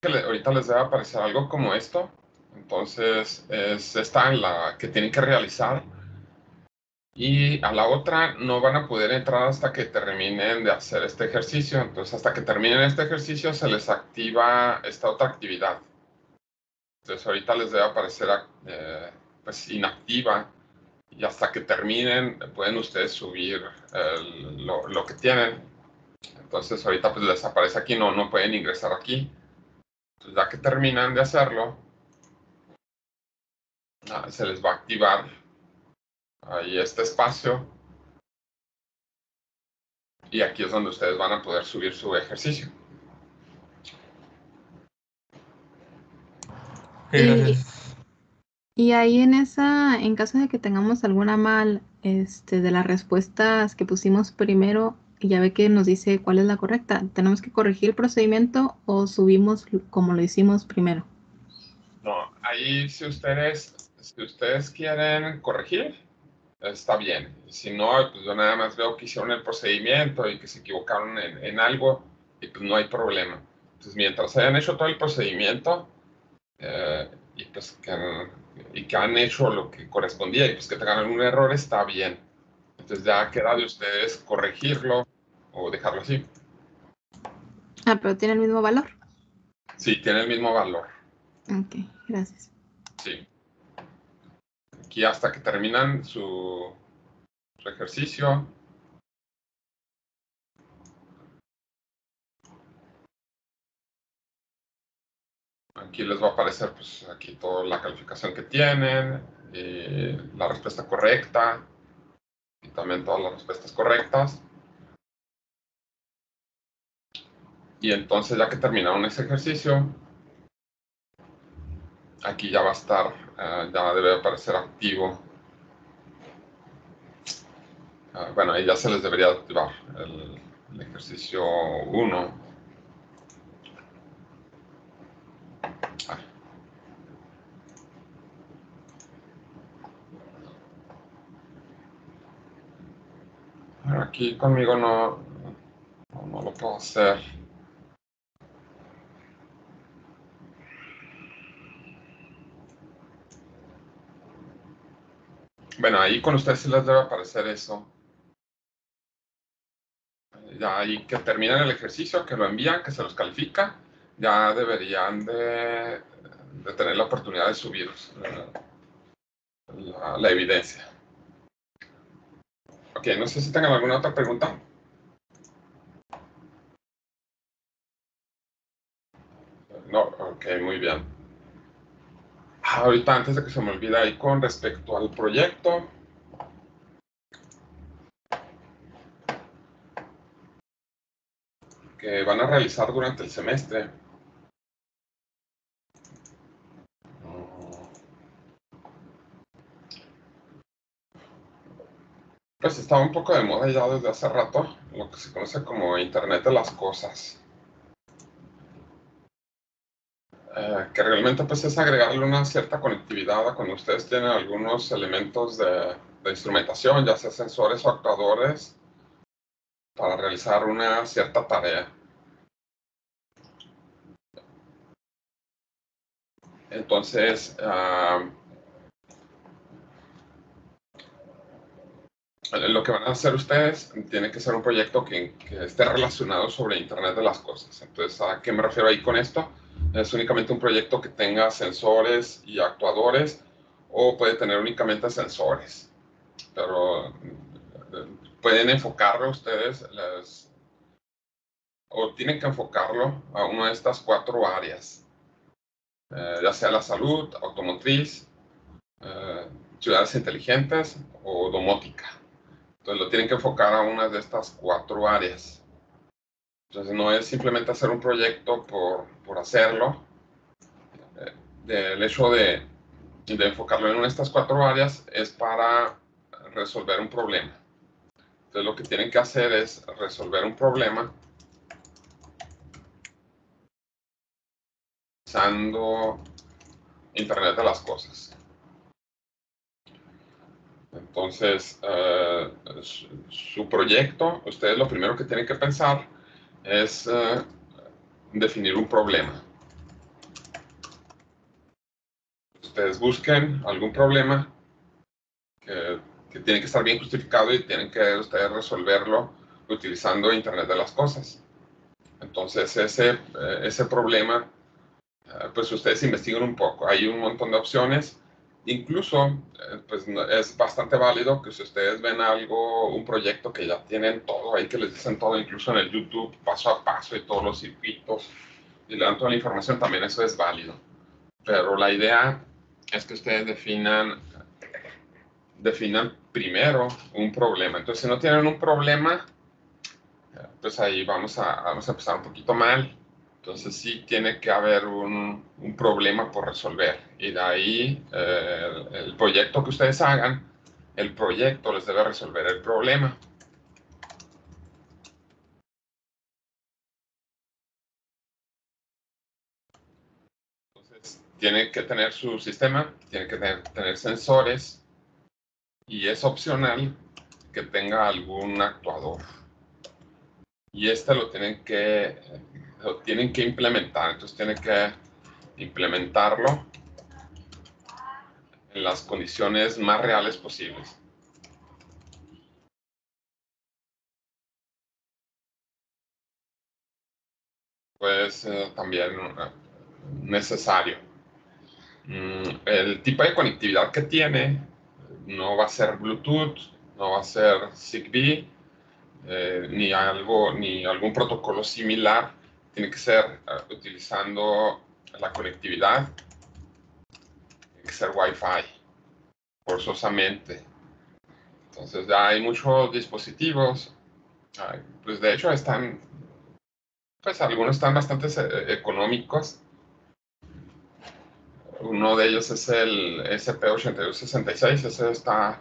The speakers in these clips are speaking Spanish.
ahorita les debe aparecer algo como esto. Entonces, es esta en la que tienen que realizar. Y a la otra no van a poder entrar hasta que terminen de hacer este ejercicio. Entonces, hasta que terminen este ejercicio, se les activa esta otra actividad. Entonces, ahorita les debe aparecer pues, inactiva. Y hasta que terminen, pueden ustedes subir lo que tienen. Entonces, ahorita pues les aparece aquí, no pueden ingresar aquí. Entonces, ya que terminan de hacerlo, se les va a activar ahí este espacio. Y aquí es donde ustedes van a poder subir su ejercicio. Ok, gracias. Y ahí en caso de que tengamos alguna mal, de las respuestas que pusimos primero, y ya ve que nos dice cuál es la correcta, ¿tenemos que corregir el procedimiento o subimos como lo hicimos primero? No, ahí si ustedes quieren corregir, está bien. Si no, pues yo nada más veo que hicieron el procedimiento y que se equivocaron en algo y pues no hay problema. Entonces, mientras hayan hecho todo el procedimiento y pues que han hecho lo que correspondía y pues que tengan algún error, está bien. Entonces ya queda de ustedes corregirlo o dejarlo así. Ah, pero tiene el mismo valor. Sí, tiene el mismo valor. Ok, gracias. Sí. Aquí hasta que terminan su ejercicio. Aquí les va a aparecer, pues, aquí toda la calificación que tienen, la respuesta correcta, y también todas las respuestas correctas. Y entonces, ya que terminaron ese ejercicio, aquí ya va a estar, ya debe aparecer activo. Bueno, ahí ya se les debería activar el ejercicio 1. Aquí conmigo no lo puedo hacer. Bueno, ahí con ustedes sí les debe aparecer eso. Ya ahí que terminan el ejercicio, que lo envían, que se los califica, ya deberían de tener la oportunidad de subir la evidencia. Ok, no sé si tengan alguna otra pregunta. No, ok, muy bien. Ahorita, antes de que se me olvide, ahí con respecto al proyecto, que van a realizar durante el semestre. Pues estaba un poco de moda ya desde hace rato, lo que se conoce como Internet de las Cosas. Que realmente pues es agregarle una cierta conectividad a cuando ustedes tienen algunos elementos de instrumentación, ya sea sensores o actuadores, para realizar una cierta tarea. Entonces, lo que van a hacer ustedes tiene que ser un proyecto que esté relacionado sobre Internet de las Cosas. Entonces, ¿a qué me refiero ahí con esto? Es únicamente un proyecto que tenga sensores y actuadores, o puede tener únicamente sensores. Pero pueden enfocarlo ustedes, o tienen que enfocarlo a una de estas 4 áreas, ya sea la salud, automotriz, ciudades inteligentes o domótica. Entonces lo tienen que enfocar a una de estas 4 áreas. Entonces no es simplemente hacer un proyecto por hacerlo. El hecho de enfocarlo en una de estas 4 áreas es para resolver un problema. Entonces lo que tienen que hacer es resolver un problema usando Internet de las Cosas. Entonces, su proyecto, ustedes lo primero que tienen que pensar es definir un problema. ustedes busquen algún problema que tiene que estar bien justificado y tienen que ustedes resolverlo utilizando Internet de las cosas. Entonces, ese problema, pues ustedes investiguen un poco. Hay un montón de opciones. Incluso, pues es bastante válido que si ustedes ven algo, un proyecto que ya tienen todo ahí, que les dicen todo, incluso en el YouTube, paso a paso y todos los circuitos, y le dan toda la información, también eso es válido. Pero la idea es que ustedes definan primero un problema. Entonces, si no tienen un problema, pues ahí vamos a empezar un poquito mal. Entonces sí tiene que haber un problema por resolver. Y de ahí el proyecto que ustedes hagan, el proyecto les debe resolver el problema. Entonces tiene que tener su sistema, tiene que tener sensores y es opcional que tenga algún actuador. Y lo tienen que implementar. Entonces tienen que implementarlo en las condiciones más reales posibles. Pues también necesario. El tipo de conectividad que tiene no va a ser Bluetooth, no va a ser Zigbee, ni algún protocolo similar. Tiene que ser utilizando la conectividad, tiene que ser Wi-Fi, forzosamente. Entonces ya hay muchos dispositivos, pues de hecho pues algunos están bastante económicos. Uno de ellos es el SP8266, ese está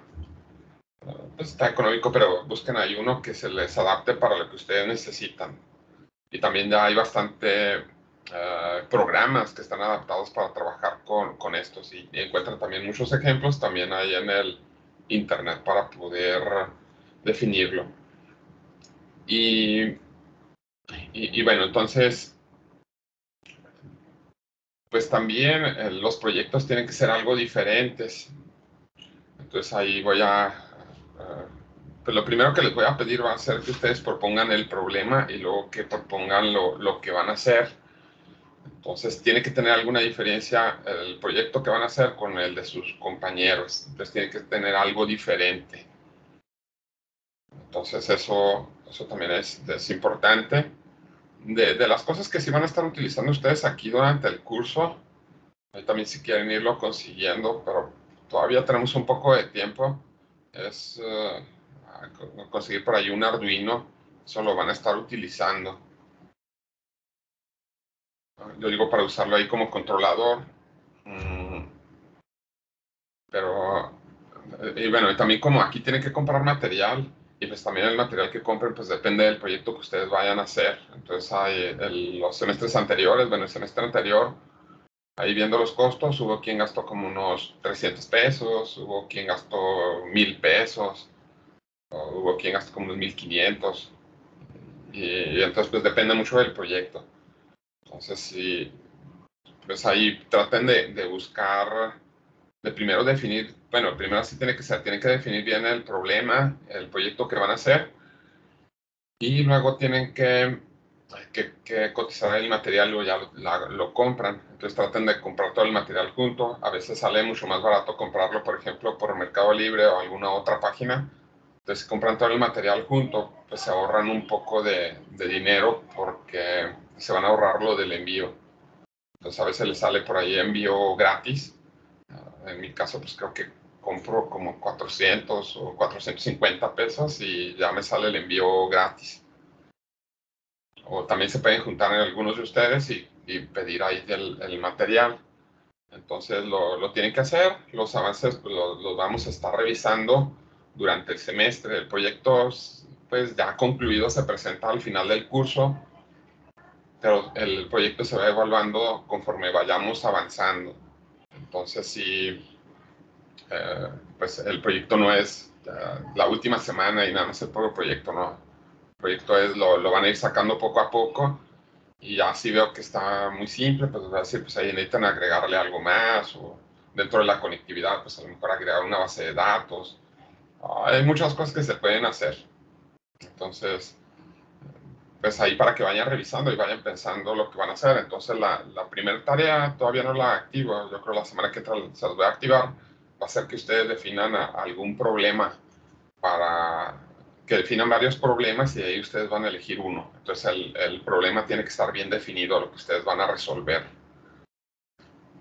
económico, pero busquen ahí uno que se les adapte para lo que ustedes necesitan. Y también ya hay bastante programas que están adaptados para trabajar con estos y encuentran también muchos ejemplos también ahí en el internet para poder definirlo. Y bueno, entonces, pues también los proyectos tienen que ser algo diferentes. Entonces ahí pues lo primero que les voy a pedir va a ser que ustedes propongan el problema y luego que propongan lo que van a hacer. Entonces tiene que tener alguna diferencia el proyecto que van a hacer con el de sus compañeros. Entonces tiene que tener algo diferente. Entonces eso también es importante. De las cosas que sí van a estar utilizando ustedes aquí durante el curso, ahí también si quieren irlo consiguiendo, pero todavía tenemos un poco de tiempo, es conseguir por ahí un Arduino. Eso lo van a estar utilizando. Yo digo para usarlo ahí como controlador. Pero, y bueno, y también como aquí tienen que comprar material, y pues también el material que compren, pues depende del proyecto que ustedes vayan a hacer. Entonces, los semestres anteriores, bueno, el semestre anterior, ahí viendo los costos, hubo quien gastó como unos 300 pesos, hubo quien gastó 1000 pesos, o hubo quien gastó como unos 1500. Y entonces, pues depende mucho del proyecto. Entonces, sí, pues ahí traten de buscar, de primero definir, bueno, primero sí tienen que definir bien el problema, el proyecto que van a hacer, y luego tienen que cotizar el material o ya lo compran. Entonces traten de comprar todo el material junto. A veces sale mucho más barato comprarlo, por ejemplo, por Mercado Libre o alguna otra página. Entonces, si compran todo el material junto, pues se ahorran un poco de dinero porque se van a ahorrar lo del envío. Entonces, a veces les sale por ahí envío gratis. En mi caso, pues creo que compro como 400 o 450 pesos y ya me sale el envío gratis. O también se pueden juntar en algunos de ustedes y pedir ahí el material. Entonces lo tienen que hacer. Los avances pues, los vamos a estar revisando durante el semestre. El proyecto, pues ya concluido, se presenta al final del curso, pero el proyecto se va evaluando conforme vayamos avanzando. Entonces, sí, pues el proyecto no es la última semana y nada más el puro proyecto, no. El proyecto lo van a ir sacando poco a poco y ya si veo que está muy simple, pues voy a decir, pues ahí necesitan agregarle algo más o dentro de la conectividad, pues a lo mejor agregar una base de datos. Hay muchas cosas que se pueden hacer. Entonces, pues ahí para que vayan revisando y vayan pensando lo que van a hacer. Entonces, la primera tarea todavía no la activo. Yo creo la semana que entra se las voy a activar. Va a ser que ustedes definan algún problema, para que definan varios problemas y de ahí ustedes van a elegir uno. Entonces, el problema tiene que estar bien definido, lo que ustedes van a resolver.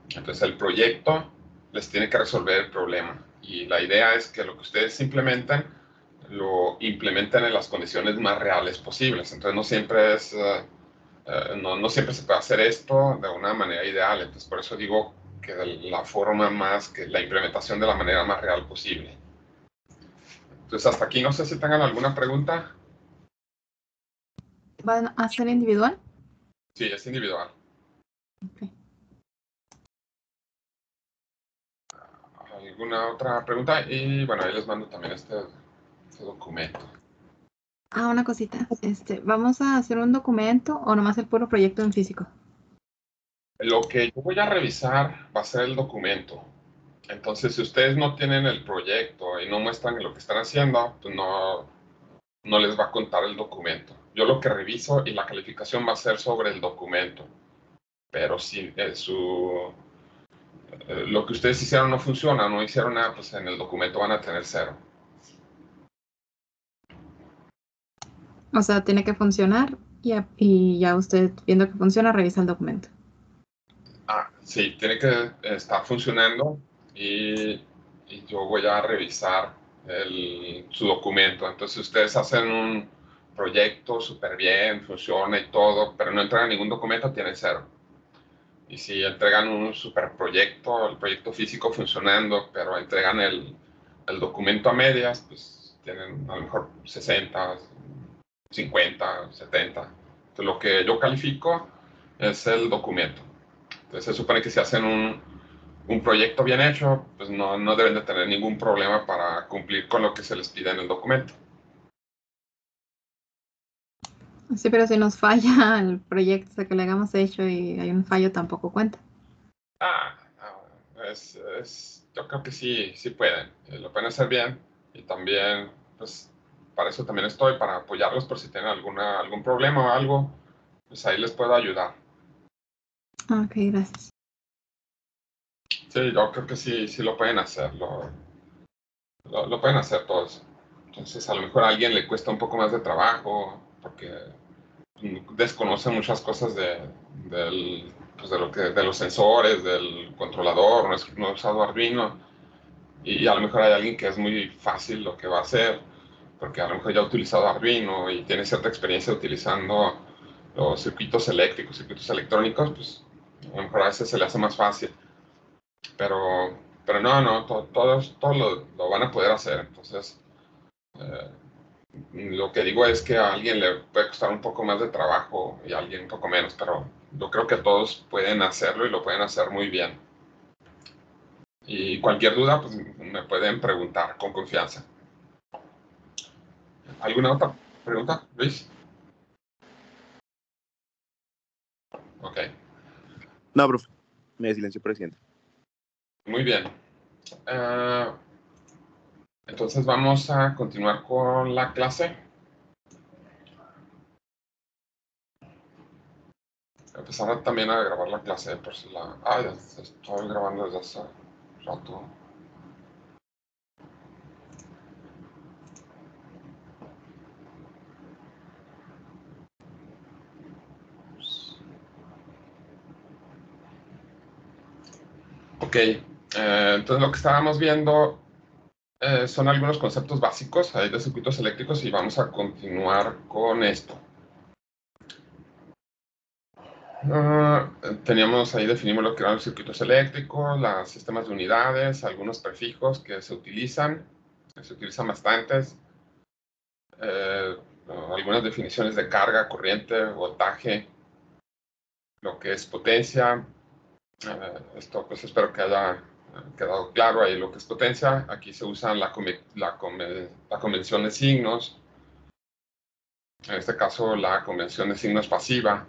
Entonces, el proyecto les tiene que resolver el problema. Y la idea es que lo que ustedes implementen, lo implementen en las condiciones más reales posibles. Entonces, no siempre es... no siempre se puede hacer esto de una manera ideal. Entonces, por eso digo que de la forma más, que la implementación de la manera más real posible. Entonces, hasta aquí no sé si tengan alguna pregunta. ¿Van a ser individual? Sí, es individual. Okay. ¿Alguna otra pregunta? Y bueno, ahí les mando también este documento. Una cosita. ¿Vamos a hacer un documento o nomás el puro proyecto en físico? Lo que yo voy a revisar va a ser el documento. Entonces, si ustedes no tienen el proyecto y no muestran lo que están haciendo, pues no les va a contar el documento. Yo lo que reviso y la calificación va a ser sobre el documento. Pero si lo que ustedes hicieron no funciona, no hicieron nada, pues en el documento van a tener 0. O sea, tiene que funcionar y ya usted, viendo que funciona, revisa el documento. Sí, tiene que estar funcionando y yo voy a revisar su documento. Entonces, ustedes hacen un proyecto súper bien, funciona y todo, pero no entregan ningún documento, tienen 0. Y si entregan un super proyecto, el proyecto físico funcionando, pero entregan el documento a medias, pues tienen a lo mejor 60, 50, 70. Entonces, lo que yo califico es el documento. Entonces, se supone que si hacen un proyecto bien hecho, pues no deben de tener ningún problema para cumplir con lo que se les pide en el documento. Sí, pero si nos falla el proyecto, o sea, que le hagamos hecho y hay un fallo, tampoco cuenta. Yo creo que sí pueden. Lo pueden hacer bien y también, pues, para eso también estoy, para apoyarlos por si tienen algún problema o algo, pues ahí les puedo ayudar. Ok, gracias. Sí, yo creo que sí lo pueden hacer, lo pueden hacer todos. Entonces, a lo mejor a alguien le cuesta un poco más de trabajo porque desconoce muchas cosas pues de los sensores, del controlador, no ha usado Arduino, y a lo mejor hay alguien que es muy fácil lo que va a hacer, porque a lo mejor ya ha utilizado Arduino y tiene cierta experiencia utilizando los circuitos eléctricos, circuitos electrónicos, pues a lo mejor a veces se le hace más fácil. Pero no, todos lo van a poder hacer. Entonces, lo que digo es que a alguien le puede costar un poco más de trabajo y a alguien un poco menos, pero yo creo que todos pueden hacerlo y lo pueden hacer muy bien. Y cualquier duda, pues me pueden preguntar con confianza. ¿Alguna otra pregunta, Luis? Ok, No, profe. Me silencio, presidente. muy bien. Entonces vamos a continuar con la clase. Empezar también a grabar la clase por si la... ya estoy grabando desde hace rato. Ok, entonces lo que estábamos viendo son algunos conceptos básicos ahí de circuitos eléctricos y vamos a continuar con esto. Teníamos ahí, definimos lo que eran los circuitos eléctricos, los sistemas de unidades, algunos prefijos que se utilizan bastantes, algunas definiciones de carga, corriente, voltaje, lo que es potencia. Esto pues espero que haya quedado claro ahí lo que es potencia. Aquí se usa la convención de signos. En este caso, la convención de signos pasiva,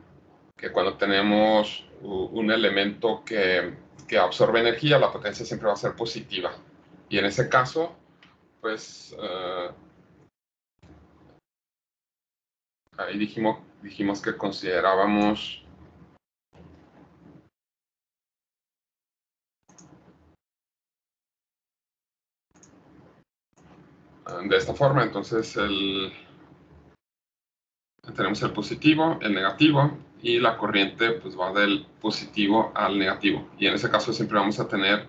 que cuando tenemos un elemento que absorbe energía, la potencia siempre va a ser positiva. Y en ese caso, pues, ahí dijimos que considerábamos de esta forma. Entonces, tenemos el positivo, el negativo, y la corriente pues va del positivo al negativo. Y en ese caso siempre vamos a tener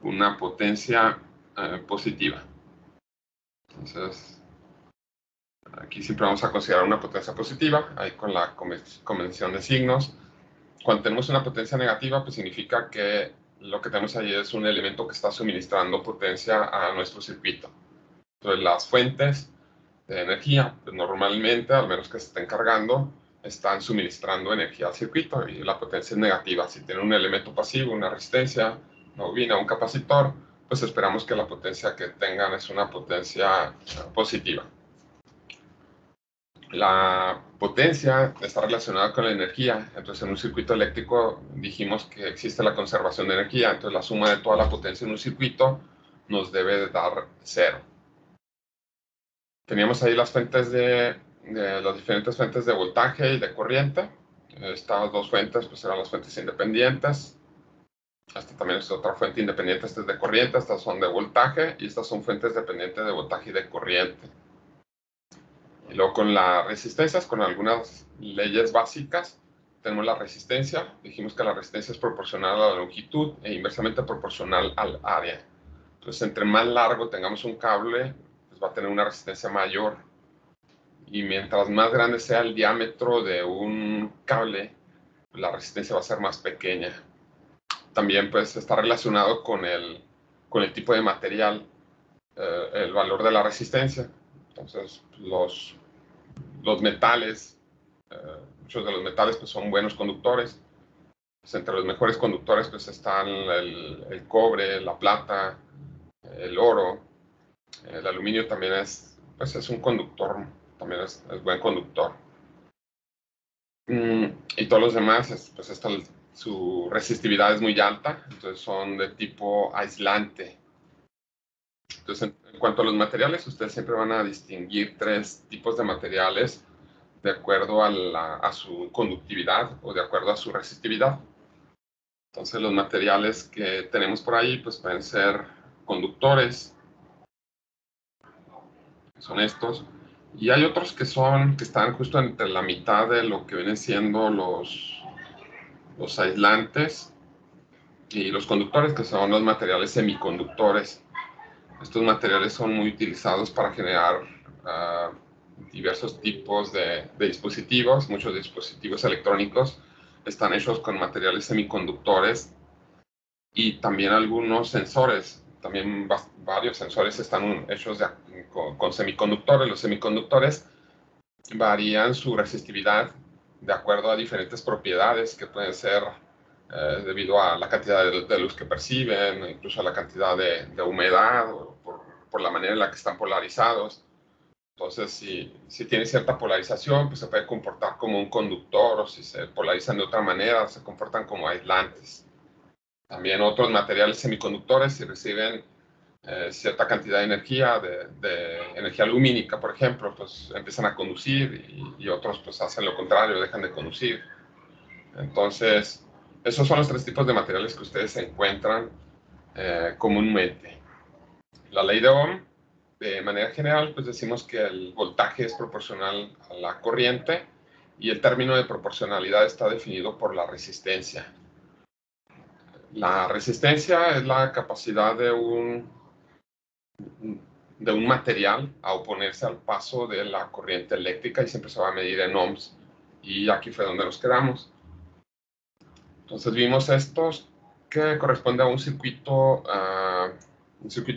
una potencia positiva. Entonces, aquí siempre vamos a considerar una potencia positiva, ahí con la convención de signos. Cuando tenemos una potencia negativa, pues significa que lo que tenemos ahí es un elemento que está suministrando potencia a nuestro circuito. Entonces, las fuentes de energía, pues normalmente, al menos que se estén cargando, están suministrando energía al circuito y la potencia es negativa. Si tiene un elemento pasivo, una resistencia, una bobina, un capacitor, pues esperamos que la potencia que tengan es una potencia positiva. La potencia está relacionada con la energía. Entonces, en un circuito eléctrico dijimos que existe la conservación de energía. Entonces, la suma de toda la potencia en un circuito nos debe de dar 0. Teníamos ahí las fuentes las diferentes fuentes de voltaje y de corriente. Estas dos fuentes pues eran las fuentes independientes. Esta también es otra fuente independiente, esta es de corriente, estas son de voltaje, y estas son fuentes dependientes de voltaje y de corriente. Y luego con las resistencias, con algunas leyes básicas, tenemos la resistencia. Dijimos que la resistencia es proporcional a la longitud e inversamente proporcional al área. Entonces, entre más largo tengamos un cable, pues va a tener una resistencia mayor. Y mientras más grande sea el diámetro de un cable, la resistencia va a ser más pequeña. También pues está relacionado con el tipo de material, el valor de la resistencia. Entonces, los metales, muchos de los metales pues son buenos conductores. Pues, entre los mejores conductores pues están el cobre, la plata, el oro. El aluminio también es un conductor, también es buen conductor. Y todos los demás, pues su resistividad es muy alta, entonces son de tipo aislante. Entonces, en cuanto a los materiales, ustedes siempre van a distinguir 3 tipos de materiales de acuerdo a su conductividad o de acuerdo a su resistividad. Entonces, los materiales que tenemos por ahí pues pueden ser conductores, son estos, y hay otros que están justo entre la mitad de lo que vienen siendo los aislantes y los conductores, que son los materiales semiconductores. Estos materiales son muy utilizados para generar diversos tipos de dispositivos. Muchos dispositivos electrónicos están hechos con materiales semiconductores, y también algunos sensores, también varios sensores están hechos con semiconductores. Los semiconductores varían su resistividad de acuerdo a diferentes propiedades que pueden ser debido a la cantidad de luz que perciben, incluso a la cantidad de humedad, o por la manera en la que están polarizados. Entonces, si tiene cierta polarización, pues se puede comportar como un conductor, o si se polarizan de otra manera, se comportan como aislantes. También otros materiales semiconductores, si reciben cierta cantidad de energía, de energía lumínica, por ejemplo, pues empiezan a conducir, y otros pues hacen lo contrario, dejan de conducir. Entonces, esos son los 3 tipos de materiales que ustedes encuentran comúnmente. La ley de Ohm, de manera general, pues decimos que el voltaje es proporcional a la corriente, y el término de proporcionalidad está definido por la resistencia. La resistencia es la capacidad de un material a oponerse al paso de la corriente eléctrica, y siempre se va a medir en ohms, y aquí fue donde nos quedamos. Entonces vimos estos que corresponde a un circuito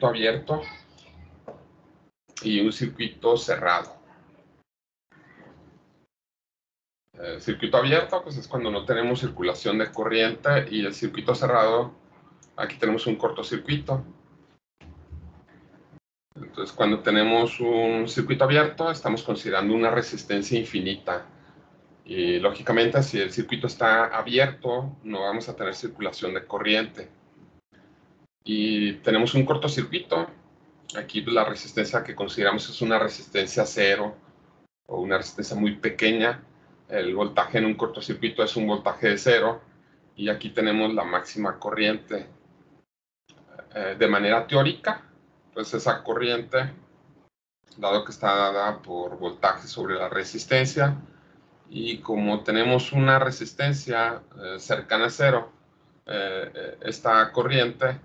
abierto y un circuito cerrado. El circuito abierto pues es cuando no tenemos circulación de corriente, y el circuito cerrado, aquí tenemos un cortocircuito. Entonces, cuando tenemos un circuito abierto, estamos considerando una resistencia infinita. Y lógicamente, si el circuito está abierto, no vamos a tener circulación de corriente. Y tenemos un cortocircuito. Aquí la resistencia que consideramos es una resistencia cero o una resistencia muy pequeña. El voltaje en un cortocircuito es un voltaje de cero. Y aquí tenemos la máxima corriente. De manera teórica, pues esa corriente, dado que está dada por voltaje sobre la resistencia, y como tenemos una resistencia cercana a cero, esta corriente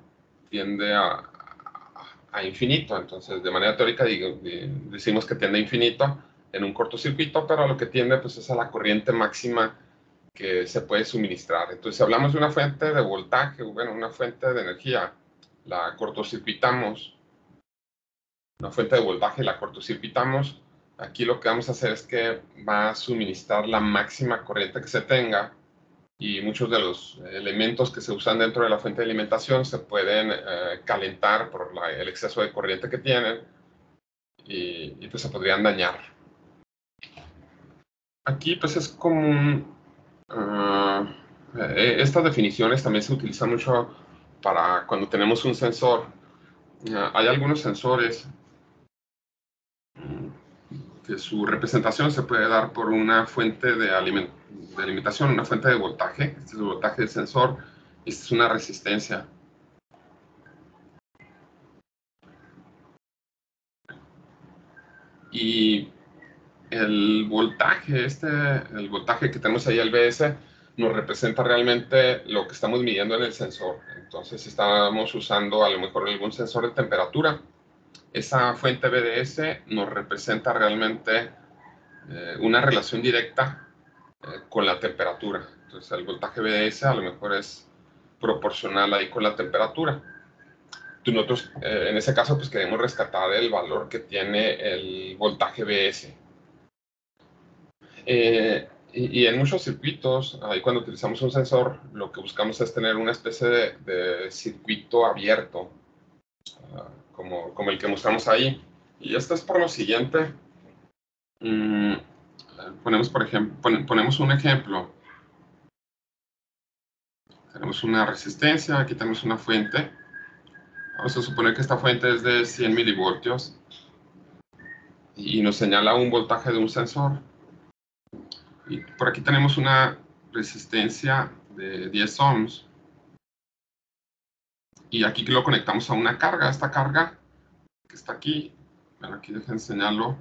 tiende a infinito. Entonces, de manera teórica decimos que tiende a infinito en un cortocircuito, pero a lo que tiende pues, es a la corriente máxima que se puede suministrar. Entonces, si hablamos de una fuente de voltaje, bueno, una fuente de energía, la cortocircuitamos, una fuente de voltaje la cortocircuitamos, aquí lo que vamos a hacer es que va a suministrar la máxima corriente que se tenga, y muchos de los elementos que se usan dentro de la fuente de alimentación se pueden calentar por el exceso de corriente que tienen, y pues se podrían dañar. Aquí pues es común, estas definiciones también se utilizan mucho para cuando tenemos un sensor. Hay algunos sensores que su representación se puede dar por una fuente de alimentación, una fuente de voltaje. Este es el voltaje del sensor, esta es una resistencia. Y el voltaje, el voltaje que tenemos ahí, el VS, nos representa realmente lo que estamos midiendo en el sensor. Entonces, si estamos usando a lo mejor algún sensor de temperatura, esa fuente VDS nos representa realmente una relación directa con la temperatura. Entonces, el voltaje VDS a lo mejor es proporcional ahí con la temperatura. Nosotros, en ese caso, pues queremos rescatar el valor que tiene el voltaje VS. Y en muchos circuitos, ahí cuando utilizamos un sensor, lo que buscamos es tener una especie de circuito abierto, como el que mostramos ahí. Y esto es por lo siguiente. Ponemos, por ejemplo, ponemos un ejemplo. Tenemos una resistencia, aquí tenemos una fuente. Vamos a suponer que esta fuente es de 100 milivoltios y nos señala un voltaje de un sensor. Y por aquí tenemos una resistencia de 10 ohms. Y aquí lo conectamos a una carga. Esta carga que está aquí, bueno, aquí dejen enseñarlo.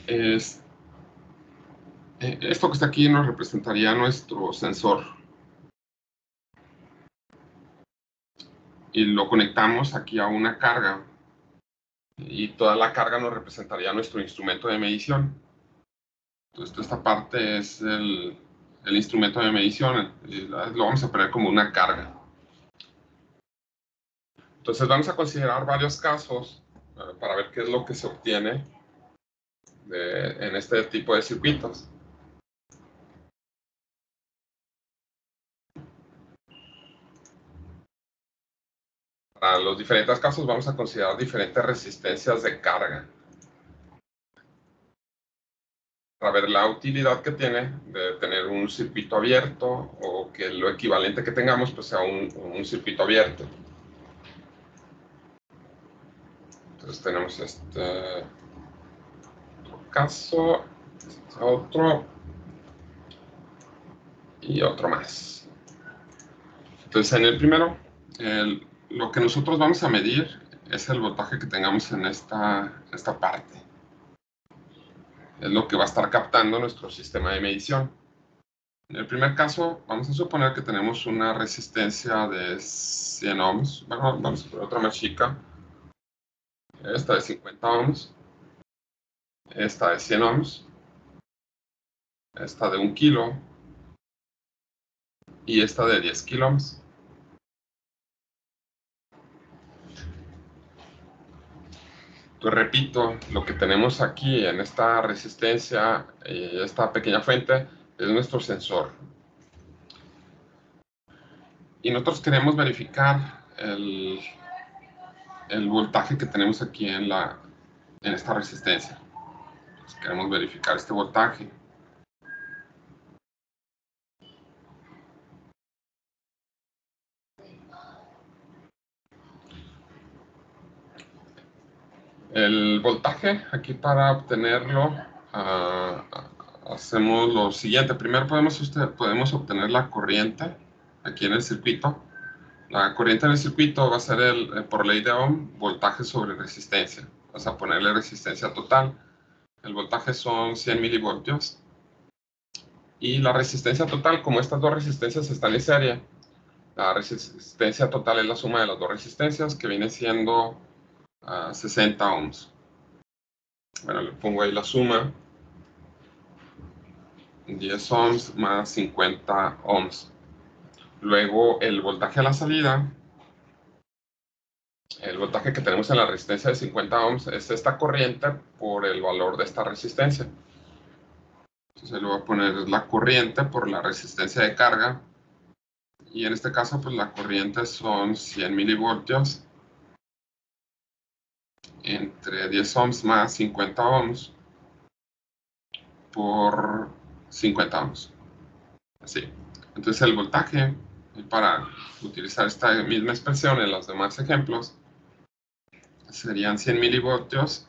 Esto que está aquí nos representaría nuestro sensor. Y lo conectamos aquí a una carga. Y toda la carga nos representaría nuestro instrumento de medición. Entonces, esta parte es el instrumento de medición. Lo vamos a poner como una carga. Entonces, vamos a considerar varios casos para ver qué es lo que se obtiene en este tipo de circuitos. Para los diferentes casos vamos a considerar diferentes resistencias de carga, para ver la utilidad que tiene de tener un circuito abierto, o que lo equivalente que tengamos pues sea un circuito abierto. Entonces tenemos este otro caso, este otro y otro más. Entonces en el primero, lo que nosotros vamos a medir es el voltaje que tengamos en esta parte. Es lo que va a estar captando nuestro sistema de medición. En el primer caso, vamos a suponer que tenemos una resistencia de 100 ohms. Bueno, vamos a poner otra más chica. Esta de 50 ohms. Esta de 100 ohms. Esta de 1 kilo. Y esta de 10 kilo ohms. Entonces, repito, lo que tenemos aquí en esta resistencia, esta pequeña fuente, es nuestro sensor. Y nosotros queremos verificar el voltaje que tenemos aquí en esta resistencia. Entonces, queremos verificar este voltaje. El voltaje, aquí para obtenerlo, hacemos lo siguiente. Primero podemos obtener la corriente aquí en el circuito. La corriente en el circuito va a ser, por ley de Ohm, voltaje sobre resistencia. Vamos a ponerle resistencia total. El voltaje son 100 milivoltios. Y la resistencia total, como estas dos resistencias están en serie, la resistencia total es la suma de las dos resistencias, que viene siendo 60 ohms. Bueno, le pongo ahí la suma. 10 ohms más 50 ohms. Luego el voltaje a la salida, el voltaje que tenemos en la resistencia de 50 ohms es esta corriente por el valor de esta resistencia. Entonces le voy a poner la corriente por la resistencia de carga. Y en este caso, pues la corriente son 100 milivoltios entre 10 ohms más 50 ohms por 50 ohms. Así. Entonces el voltaje, para utilizar esta misma expresión en los demás ejemplos, serían 100 milivoltios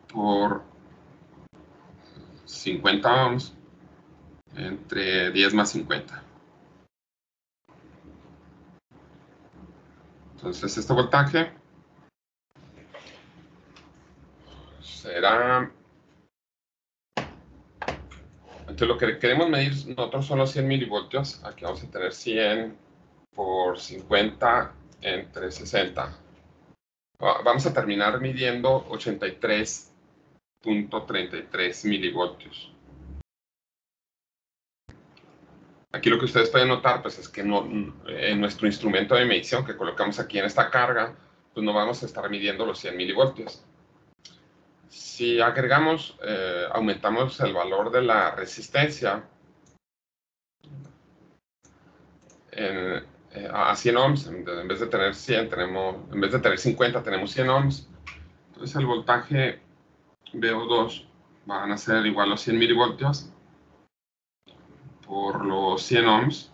por 50 ohms entre 10 más 50. Entonces este voltaje será... Entonces lo que queremos medir nosotros son los 100 milivoltios. Aquí vamos a tener 100 por 50 entre 60. Vamos a terminar midiendo 83.33 milivoltios. Aquí lo que ustedes pueden notar, pues, es que en nuestro instrumento de medición que colocamos aquí en esta carga, pues no vamos a estar midiendo los 100 milivoltios. Si agregamos, aumentamos el valor de la resistencia a 100 ohms, en vez de tener 100, en vez de tener 50, tenemos 100 ohms. Entonces el voltaje VO2 van a ser igual a los 100 milivoltios por los 100 ohms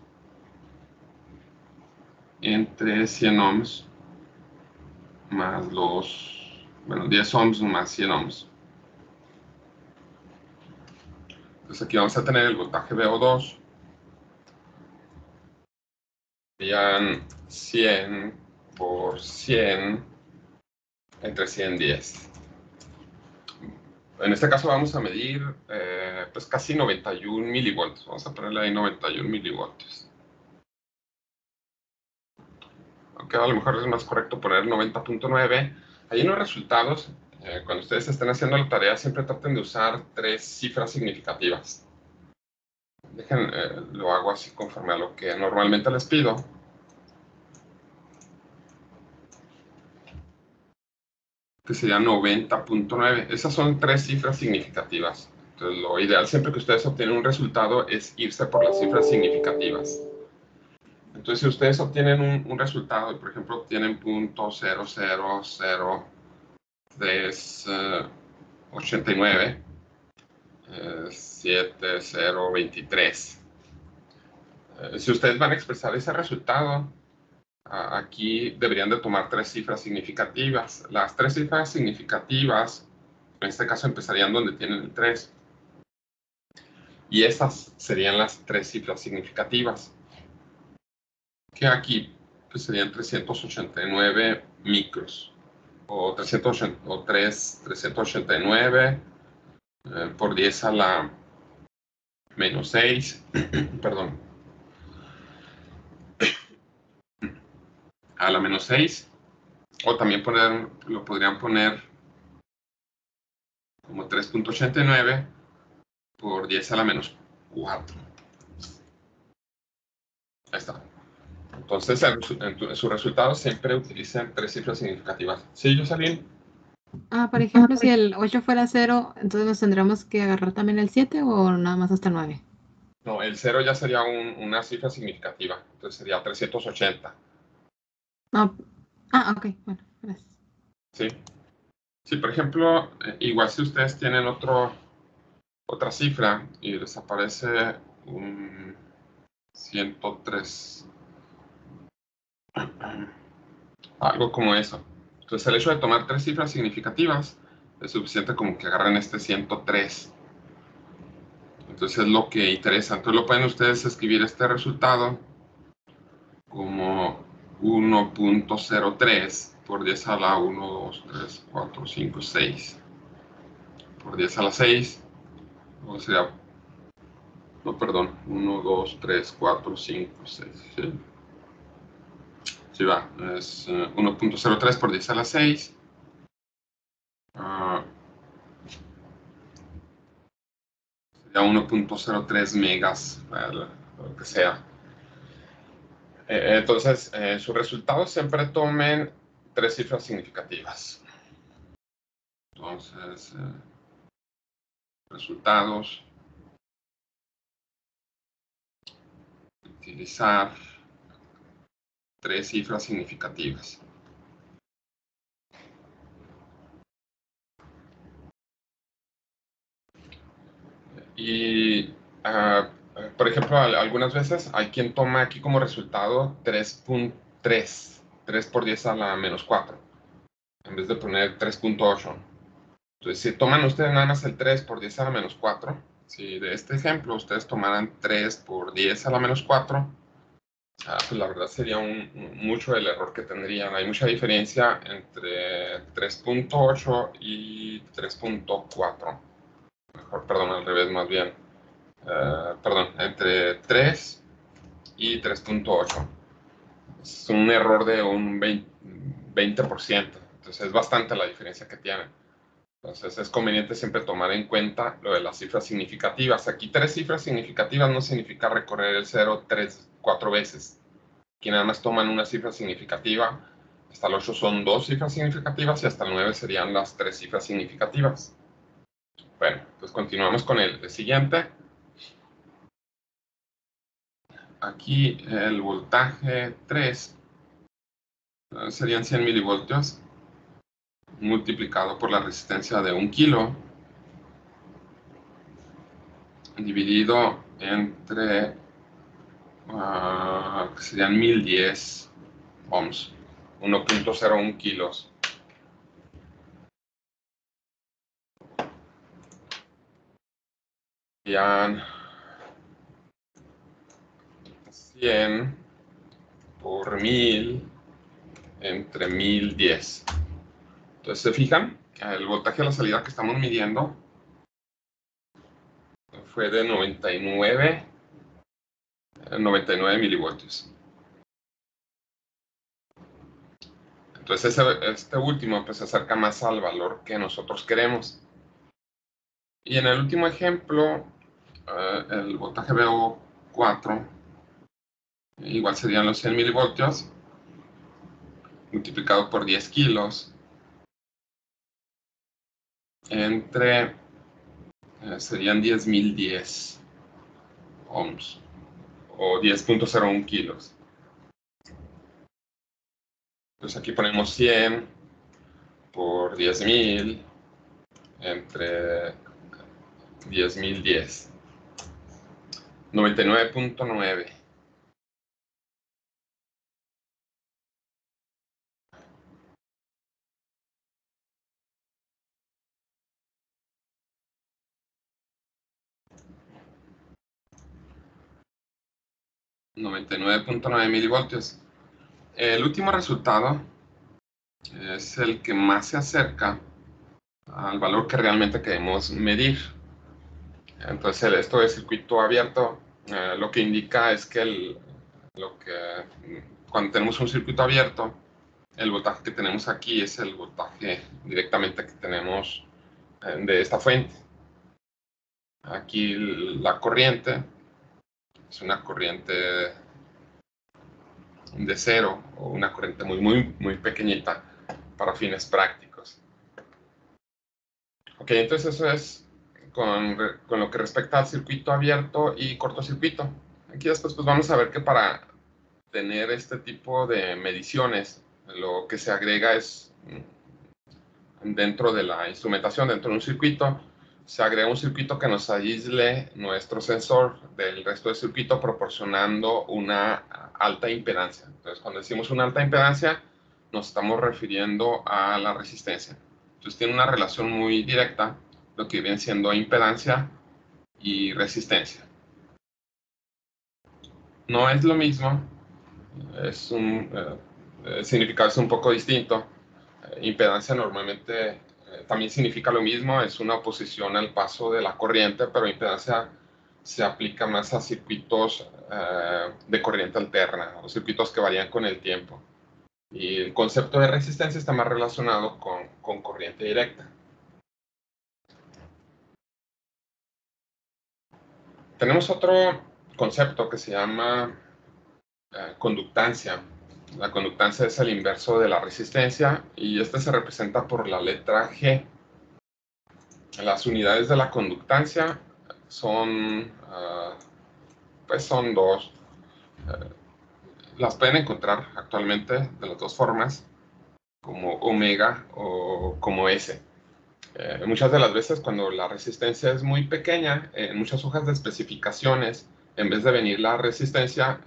entre 100 ohms más 10 ohms más 100 ohms. Entonces aquí vamos a tener el voltaje VO2. Serían 100 por 100 entre 110. En este caso vamos a medir pues casi 91 milivoltios. Vamos a ponerle ahí 91 milivoltios. Aunque a lo mejor es más correcto poner 90.9. Ahí en los resultados, cuando ustedes estén haciendo la tarea, siempre traten de usar 3 cifras significativas. Lo hago así conforme a lo que normalmente les pido. Que sería 90.9. Esas son 3 cifras significativas. Entonces, lo ideal siempre que ustedes obtienen un resultado es irse por las cifras significativas. Entonces, si ustedes obtienen un resultado, por ejemplo, obtienen .0000389, 7023. Si ustedes van a expresar ese resultado, aquí deberían de tomar 3 cifras significativas. Las 3 cifras significativas, en este caso empezarían donde tienen el 3. Y esas serían las 3 cifras significativas. Que aquí pues, serían 389 micros. O 389 por 10 a la menos 6. Perdón. A la menos 6. O también lo podrían poner como 3.89 por 10 a la menos 4. Ahí está. Entonces, en sus resultados siempre utilicen 3 cifras significativas. ¿Sí, Jocelyn? Por ejemplo, si el 8 fuera 0, entonces nos tendríamos que agarrar también el 7 o nada más hasta el 9. No, el 0 ya sería una cifra significativa. Entonces sería 380. No. Ok, bueno, gracias. Sí. Sí, por ejemplo, igual si ustedes tienen otra cifra y les aparece un 103, algo como eso. Entonces el hecho de tomar 3 cifras significativas es suficiente como que agarren este 103. Entonces es lo que interesa. Entonces lo pueden ustedes escribir este resultado como 1.03 por 10 a la 1, 2, 3, 4, 5, 6 por 10 a la 6. O sea, no, perdón, 1, 2, 3, 4, 5, 6. ¿Sí? Sí va, es 1.03 por 10 a la 6. Sería 1.03 megas, lo que sea. Entonces, sus resultados siempre tomen 3 cifras significativas. Entonces, resultados, utilizar 3 cifras significativas. Y, por ejemplo, algunas veces hay quien toma aquí como resultado 3.3, 3 por 10 a la menos 4, en vez de poner 3.8. Entonces, si toman ustedes nada más el 3 por 10 a la menos 4, si de este ejemplo ustedes tomaran 3 por 10 a la menos 4, pues la verdad sería mucho el error que tendrían. Hay mucha diferencia entre 3.8 y 3.4. Mejor, perdón, al revés más bien. Perdón, entre 3 y 3.8. Es un error de un 20%. Entonces es bastante la diferencia que tienen. Entonces es conveniente siempre tomar en cuenta lo de las cifras significativas. Aquí 3 cifras significativas no significa recorrer el 0 3, 4 veces. Aquí nada más toman una cifra significativa. Hasta el 8 son 2 cifras significativas y hasta el 9 serían las 3 cifras significativas. Bueno, pues continuamos con el siguiente. Aquí el voltaje 3 serían 100 milivoltios multiplicado por la resistencia de 1 kilo dividido entre que serían 1010 ohms, 1.01 kilos. Serían 100 por 1000 entre 1010. Entonces, ¿se fijan? El voltaje a la salida que estamos midiendo fue de 99 milivoltios. Entonces, este último pues, se acerca más al valor que nosotros queremos. Y en el último ejemplo, el voltaje VO4 igual serían los 100 milivoltios multiplicado por 10 kilos entre serían 10.010 ohms o 10.01 kilos. Entonces aquí ponemos 100 por 10.000 entre 10.010. 99.9. .9 milivoltios. El último resultado es el que más se acerca al valor que realmente queremos medir. Entonces, esto de circuito abierto lo que indica es que cuando tenemos un circuito abierto, el voltaje que tenemos aquí es el voltaje directamente que tenemos de esta fuente. Aquí la corriente es una corriente de cero o una corriente muy pequeñita para fines prácticos. Ok, entonces eso es con lo que respecta al circuito abierto y cortocircuito. Aquí después pues vamos a ver que para tener este tipo de mediciones, lo que se agrega es, dentro de la instrumentación, dentro de un circuito, se agrega un circuito que nos aísle nuestro sensor del resto del circuito, proporcionando una alta impedancia. Entonces, cuando decimos una alta impedancia, nos estamos refiriendo a la resistencia. Entonces, tiene una relación muy directa, lo que viene siendo impedancia y resistencia. No es lo mismo, es el significado es un poco distinto. Impedancia normalmente también significa lo mismo, es una oposición al paso de la corriente, pero impedancia se aplica más a circuitos de corriente alterna o circuitos que varían con el tiempo. Y el concepto de resistencia está más relacionado con corriente directa. Tenemos otro concepto que se llama conductancia. La conductancia es el inverso de la resistencia y este se representa por la letra G. Las unidades de la conductancia son, pues son dos. Las pueden encontrar actualmente de las dos formas, como omega o como S. Muchas de las veces cuando la resistencia es muy pequeña, en muchas hojas de especificaciones, en vez de venir la resistencia,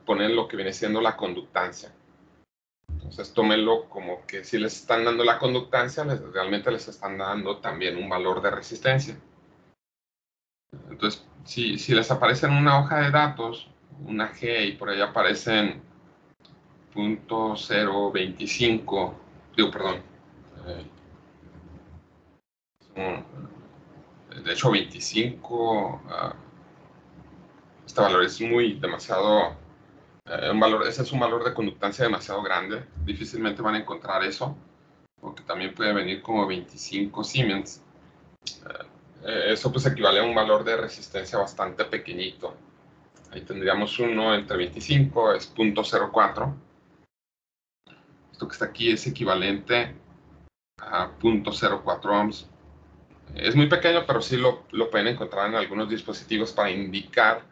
ponen lo que viene siendo la conductancia. Entonces tómenlo como que si les están dando la conductancia, realmente les están dando también un valor de resistencia. Entonces, si les aparece en una hoja de datos, una G, y por ahí aparecen .025, digo, perdón, de hecho 25, este valor es demasiado, ese es un valor de conductancia demasiado grande, difícilmente van a encontrar eso, porque también puede venir como 25 Siemens. Eso pues equivale a un valor de resistencia bastante pequeñito. Ahí tendríamos uno entre 25, es 0.04. Esto que está aquí es equivalente a 0.04 ohms. Es muy pequeño, pero sí lo pueden encontrar en algunos dispositivos para indicar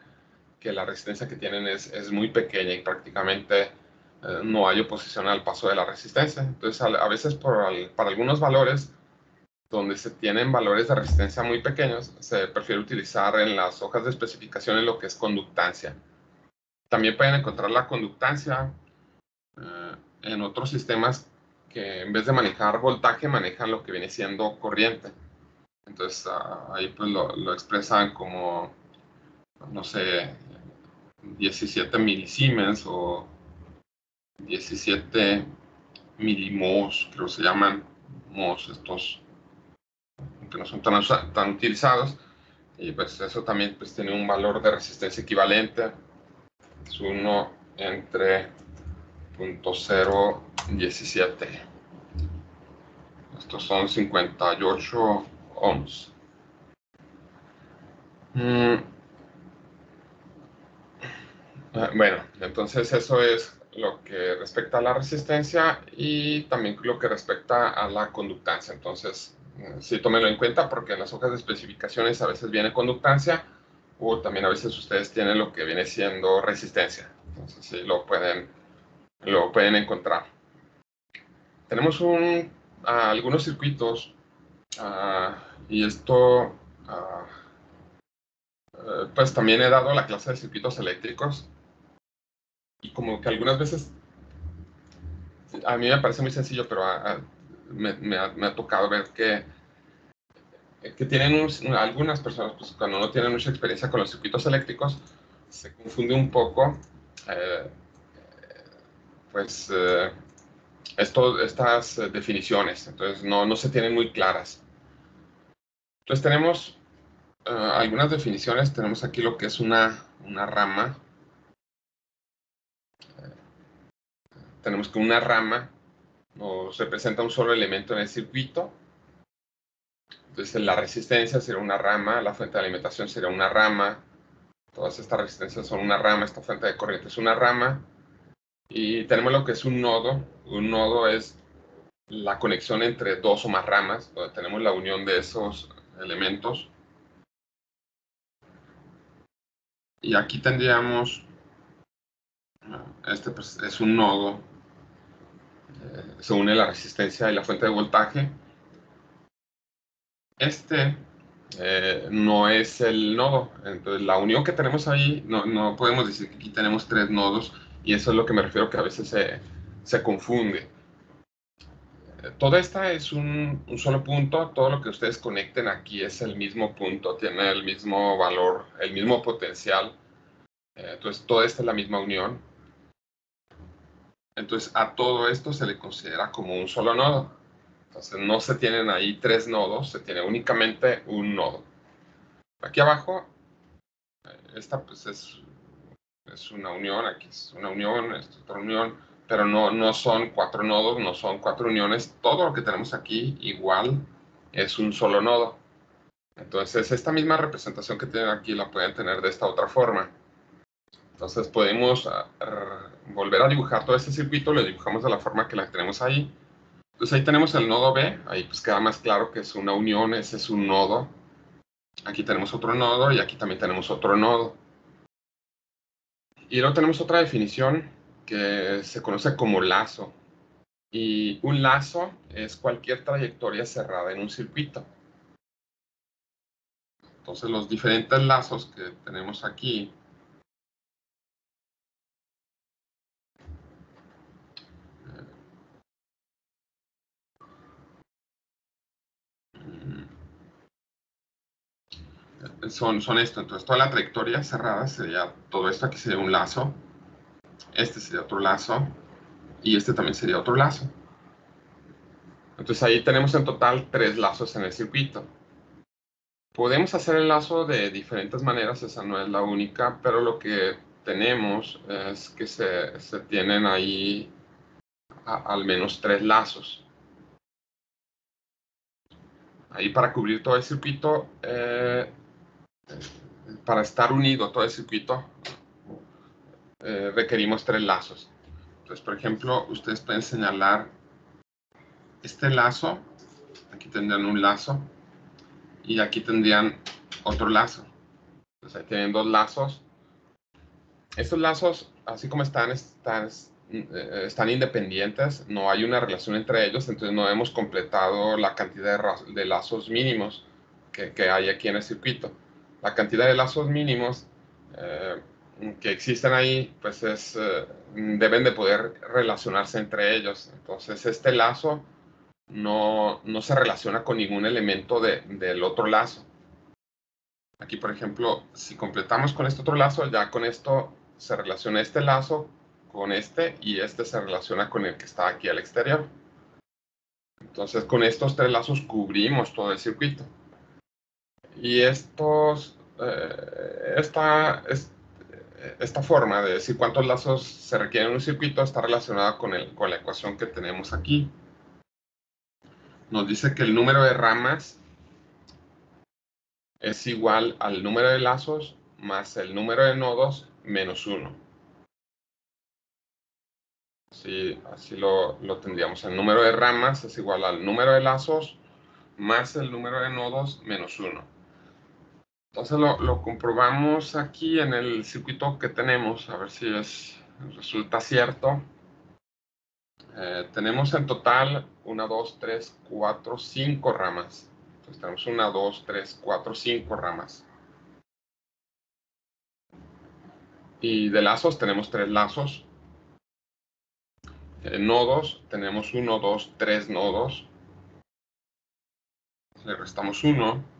que la resistencia que tienen es muy pequeña y prácticamente no hay oposición al paso de la resistencia. Entonces, a veces para algunos valores, donde se tienen valores de resistencia muy pequeños, se prefiere utilizar en las hojas de especificaciones lo que es conductancia. También pueden encontrar la conductancia en otros sistemas que en vez de manejar voltaje, manejan lo que viene siendo corriente. Entonces ahí pues lo expresan como, no sé, 17 milisiemens o 17 milimos, creo que se llaman mos estos, que no son tan utilizados. Y pues eso también pues tiene un valor de resistencia equivalente. Es uno entre 0.017. Estos son 58 ohms. Bueno, entonces eso es lo que respecta a la resistencia y también lo que respecta a la conductancia. Entonces, sí, tómenlo en cuenta porque en las hojas de especificaciones a veces viene conductancia o también a veces ustedes tienen lo que viene siendo resistencia. Entonces, sí, lo pueden encontrar. Tenemos algunos circuitos y esto, pues también he dado la clase de circuitos eléctricos y como que algunas veces a mí me parece muy sencillo, pero me ha tocado ver que tienen algunas personas, pues cuando no tienen mucha experiencia con los circuitos eléctricos, se confunde un poco, pues, estas definiciones, entonces no se tienen muy claras. Entonces tenemos algunas definiciones, tenemos aquí lo que es una rama. Tenemos que una rama nos representa un solo elemento en el circuito. Entonces la resistencia sería una rama, la fuente de alimentación sería una rama, todas estas resistencias son una rama, esta fuente de corriente es una rama. Y tenemos lo que es un nodo. Un nodo es la conexión entre dos o más ramas, donde tenemos la unión de esos elementos. Y aquí tendríamos Este pues, es un nodo. Se une la resistencia y la fuente de voltaje. Este no es el nodo. Entonces, la unión que tenemos ahí, no podemos decir que aquí tenemos 3 nodos, y eso es lo que me refiero, que a veces se confunde. Todo esta es un solo punto. Todo lo que ustedes conecten aquí es el mismo punto, tiene el mismo valor, el mismo potencial. Entonces, toda esta es la misma unión. Entonces, a todo esto se le considera como un solo nodo. Entonces, no se tienen ahí 3 nodos, se tiene únicamente un nodo. Aquí abajo, esta pues es una unión, aquí es una unión, esta es otra unión, pero no son 4 nodos, no son 4 uniones. Todo lo que tenemos aquí igual es un solo nodo. Entonces, esta misma representación que tienen aquí la pueden tener de esta otra forma. Entonces, podemos volver a dibujar todo este circuito, lo dibujamos de la forma que la tenemos ahí. Entonces, ahí tenemos el nodo B, ahí pues queda más claro que es una unión, ese es un nodo. Aquí tenemos otro nodo y aquí también tenemos otro nodo. Y luego tenemos otra definición que se conoce como lazo. Y un lazo es cualquier trayectoria cerrada en un circuito. Entonces, los diferentes lazos que tenemos aquí son esto. Entonces, toda la trayectoria cerrada sería, todo esto aquí sería un lazo, este sería otro lazo, y este también sería otro lazo. Entonces, ahí tenemos en total 3 lazos en el circuito. Podemos hacer el lazo de diferentes maneras, esa no es la única, pero lo que tenemos es que se tienen ahí al menos 3 lazos. Ahí para cubrir todo el circuito, para estar unido todo el circuito, requerimos 3 lazos. Entonces, por ejemplo, ustedes pueden señalar este lazo, aquí tendrían un lazo, y aquí tendrían otro lazo. Entonces, ahí tienen 2 lazos. Estos lazos, así como están independientes, no hay una relación entre ellos, entonces no hemos completado la cantidad de lazos mínimos que hay aquí en el circuito. La cantidad de lazos mínimos que existen ahí, pues deben de poder relacionarse entre ellos. Entonces, este lazo no se relaciona con ningún elemento del otro lazo. Aquí, por ejemplo, si completamos con este otro lazo, ya con esto se relaciona este lazo con este, y este se relaciona con el que está aquí al exterior. Entonces, con estos 3 lazos cubrimos todo el circuito. Y esta forma de decir cuántos lazos se requieren en un circuito está relacionada con la ecuación que tenemos aquí. Nos dice que el número de ramas es igual al número de lazos más el número de nodos menos 1. Así lo tendríamos. El número de ramas es igual al número de lazos más el número de nodos menos 1. Entonces lo comprobamos aquí en el circuito que tenemos, a ver si resulta cierto. Tenemos en total 1, 2, 3, 4, 5 ramas. Entonces tenemos 1, 2, 3, 4, 5 ramas. Y de lazos tenemos 3 lazos. Nodos tenemos 1, 2, 3 nodos. Le restamos 1.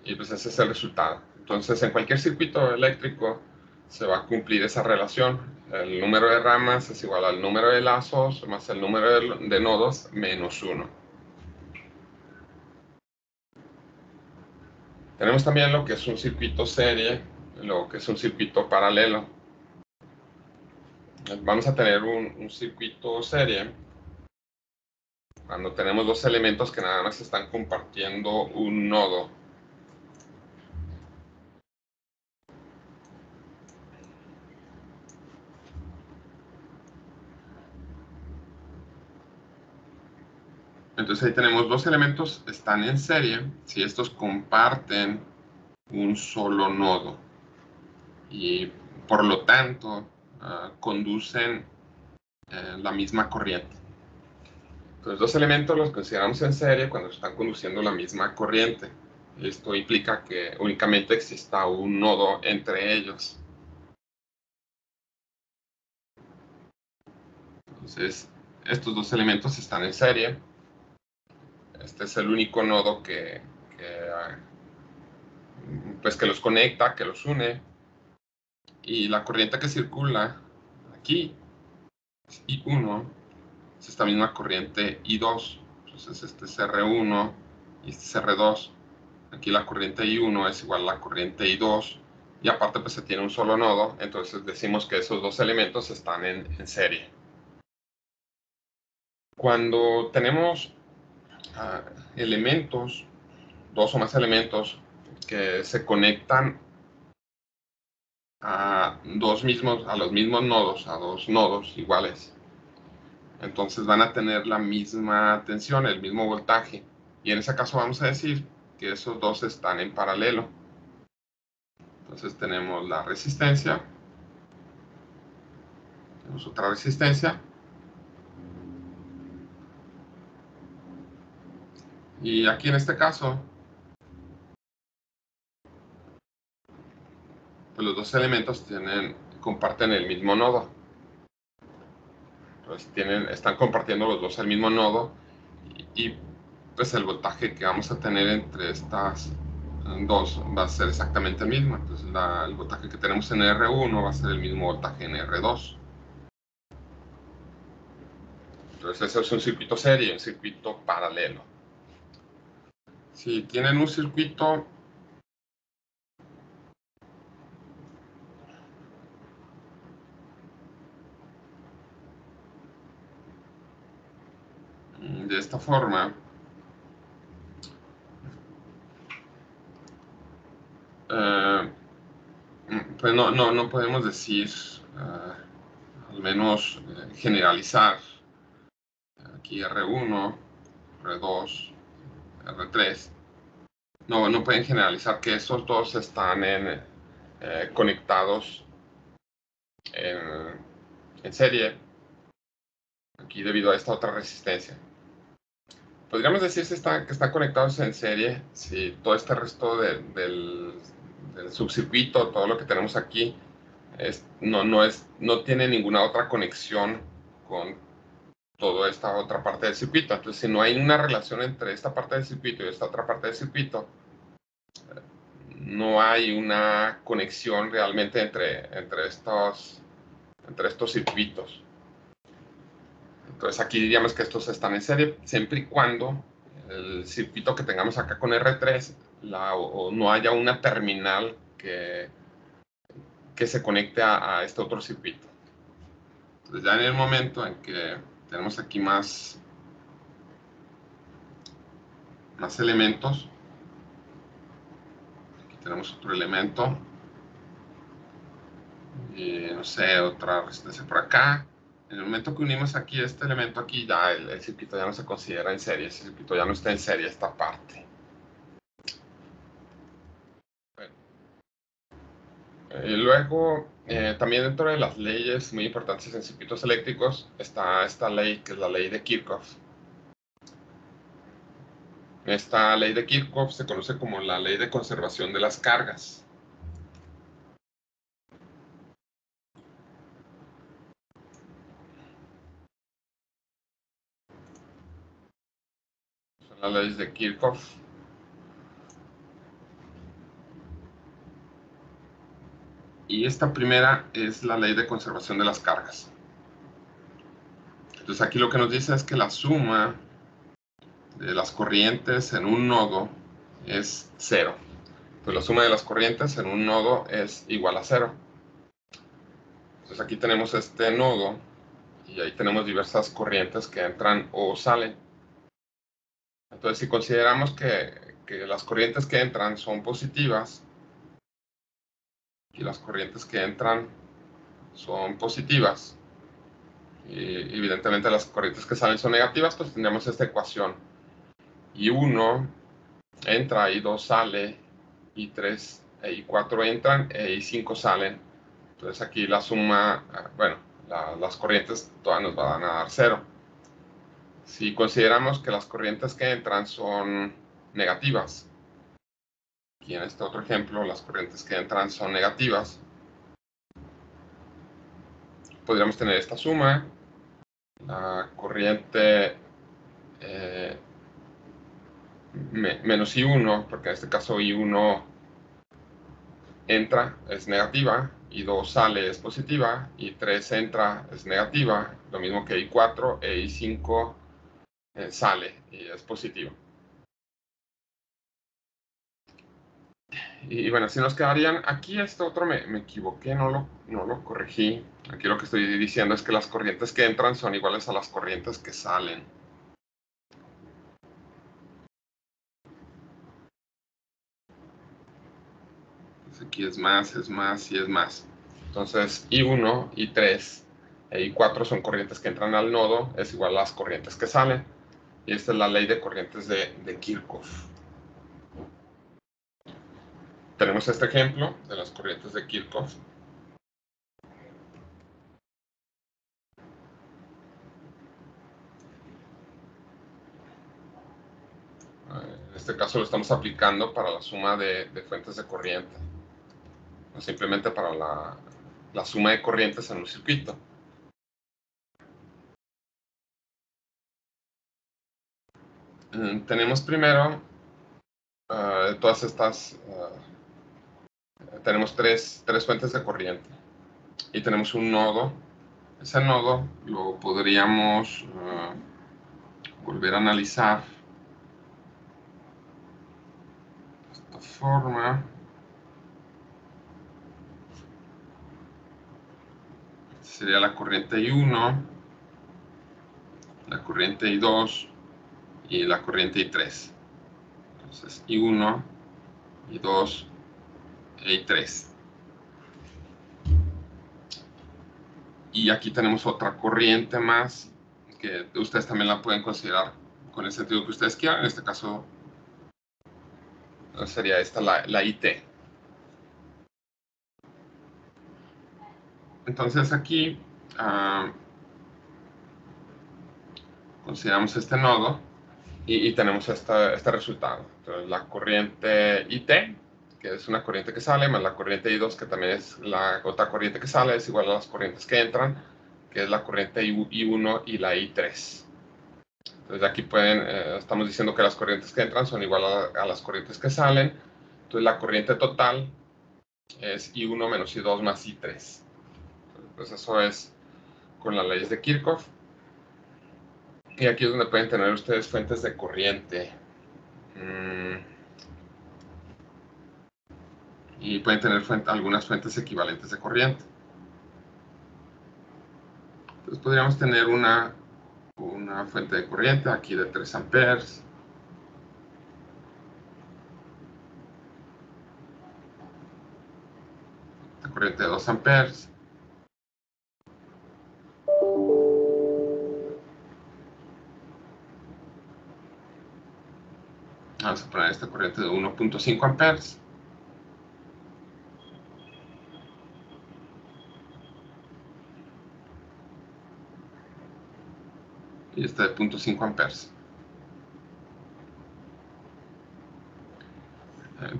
Y pues ese es el resultado. Entonces, en cualquier circuito eléctrico se va a cumplir esa relación. El número de ramas es igual al número de lazos más el número de nodos menos 1. Tenemos también lo que es un circuito serie, lo que es un circuito paralelo. Vamos a tener un circuito serie cuando tenemos 2 elementos que nada más están compartiendo un nodo. Entonces ahí tenemos 2 elementos, están en serie, si estos comparten un solo nodo. Y por lo tanto, conducen la misma corriente. Entonces, dos elementos los consideramos en serie cuando están conduciendo la misma corriente. Esto implica que únicamente exista un nodo entre ellos. Entonces, estos dos elementos están en serie. Este es el único nodo que los conecta, que los une. Y la corriente que circula aquí es I1, es esta misma corriente I2. Entonces este es R1 y este es R2. Aquí la corriente I1 es igual a la corriente I2. Y aparte pues se tiene un solo nodo, entonces decimos que esos dos elementos están en serie. Cuando tenemos elementos, dos o más elementos que se conectan a los mismos nodos, a dos nodos iguales, entonces van a tener la misma tensión, el mismo voltaje, y en ese caso vamos a decir que esos dos están en paralelo. Entonces tenemos la resistencia, tenemos otra resistencia, y aquí en este caso pues los dos elementos comparten el mismo nodo. Pues están compartiendo los dos el mismo nodo, y pues el voltaje que vamos a tener entre estas dos va a ser exactamente el mismo. Entonces el voltaje que tenemos en R1 va a ser el mismo voltaje en R2. Entonces eso es un circuito serie, un circuito paralelo. Si tienen un circuito de esta forma, pues no podemos decir, al menos generalizar, aquí R1, R2, R3, no pueden generalizar que estos dos están conectados en serie, aquí debido a esta otra resistencia. Podríamos decir que están conectados en serie si todo este resto del subcircuito, todo lo que tenemos aquí, no tiene ninguna otra conexión con toda esta otra parte del circuito. Entonces, si no hay una relación entre esta parte del circuito y esta otra parte del circuito, no hay una conexión realmente entre estos circuitos. Entonces aquí diríamos que estos están en serie, siempre y cuando el circuito que tengamos acá con R3 no haya una terminal que se conecte a este otro circuito. Entonces ya en el momento en que tenemos aquí más elementos, aquí tenemos otro elemento, y no sé, otra resistencia por acá. En el momento que unimos aquí este elemento aquí, ya el circuito ya no se considera en serie, ese circuito ya no está en serie, esta parte. Bueno. Y luego, también dentro de las leyes muy importantes en circuitos eléctricos, está esta ley, que es la ley de Kirchhoff. Esta ley de Kirchhoff se conoce como la ley de conservación de las cargas. Son las leyes de Kirchhoff. Y esta primera es la ley de conservación de las cargas. Entonces aquí lo que nos dice es que la suma de las corrientes en un nodo es 0. Pues la suma de las corrientes en un nodo es igual a 0. Entonces aquí tenemos este nodo y ahí tenemos diversas corrientes que entran o salen. Entonces si consideramos que las corrientes que entran son positivas y las corrientes que entran son positivas, y evidentemente las corrientes que salen son negativas, pues tendremos esta ecuación. Y 1 entra, y 2 sale, y 3 y 4 entran, y 5 salen. Entonces aquí la suma, bueno, las corrientes todas nos van a dar 0. Si consideramos que las corrientes que entran son negativas, aquí en este otro ejemplo las corrientes que entran son negativas, podríamos tener esta suma, la corriente menos I1, porque en este caso I1 entra, es negativa, I2 sale, es positiva, I3 entra, es negativa, lo mismo que I4, e I5 sale y es positivo. Y bueno, si nos quedarían, aquí este otro me equivoqué, no lo corregí. Aquí lo que estoy diciendo es que las corrientes que entran son iguales a las corrientes que salen. Entonces aquí es más y es más. Entonces I1, I3 e I4 son corrientes que entran al nodo, es igual a las corrientes que salen. Y esta es la ley de corrientes de Kirchhoff. Tenemos este ejemplo de las corrientes de Kirchhoff. En este caso lo estamos aplicando para la suma de fuentes de corriente, o simplemente para la suma de corrientes en un circuito. Tenemos primero todas estas, tenemos tres fuentes de corriente y tenemos un nodo. Ese nodo lo podríamos volver a analizar de esta forma. Sería la corriente I1, la corriente I2 y la corriente I3. Entonces I1, I2 e I3. Y aquí tenemos otra corriente más, que ustedes también la pueden considerar con el sentido que ustedes quieran. En este caso sería esta la IT. Entonces aquí consideramos este nodo y tenemos este resultado. Entonces la corriente IT, que es una corriente que sale, más la corriente I2, que también es la otra corriente que sale, es igual a las corrientes que entran, que es la corriente I1 y la I3. Entonces aquí estamos diciendo que las corrientes que entran son igual a las corrientes que salen. Entonces la corriente total es I1 menos I2 más I3. Pues eso es con las leyes de Kirchhoff. Y aquí es donde pueden tener ustedes fuentes de corriente. Y pueden tener algunas fuentes equivalentes de corriente. Entonces podríamos tener una fuente de corriente aquí de 3 amperes. Esta corriente de 2 amperes. Vamos a poner esta corriente de 1.5 amperes. Y esta de 0.5 amperes.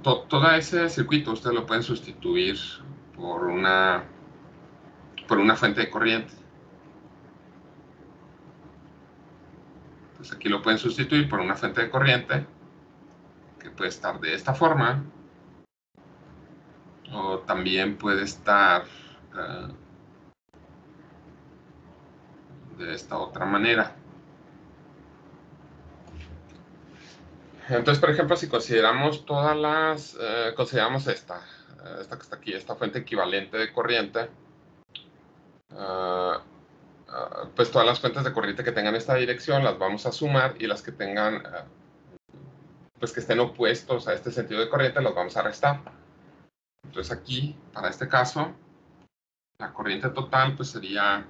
Todo ese circuito ustedes lo pueden sustituir por una fuente de corriente. Entonces aquí lo pueden sustituir por una fuente de corriente que puede estar de esta forma o también puede estar de esta otra manera. Entonces, por ejemplo, si consideramos consideramos esta que está aquí, esta fuente equivalente de corriente, pues todas las fuentes de corriente que tengan esta dirección las vamos a sumar y las que tengan, pues que estén opuestos a este sentido de corriente, las vamos a restar. Entonces aquí, para este caso, la corriente total pues sería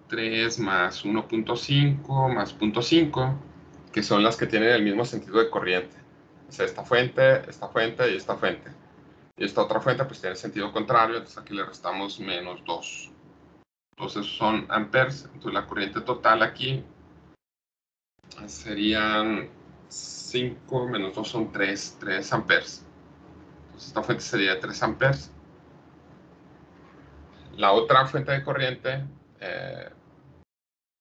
3 más 1.5 más 0.5, que son las que tienen el mismo sentido de corriente. O sea, esta fuente y esta fuente. Y esta otra fuente pues tiene sentido contrario, entonces aquí le restamos menos 2. Entonces son amperes, entonces la corriente total aquí serían 5 menos 2 son 3 amperes. Entonces esta fuente sería 3 amperes. La otra fuente de corriente,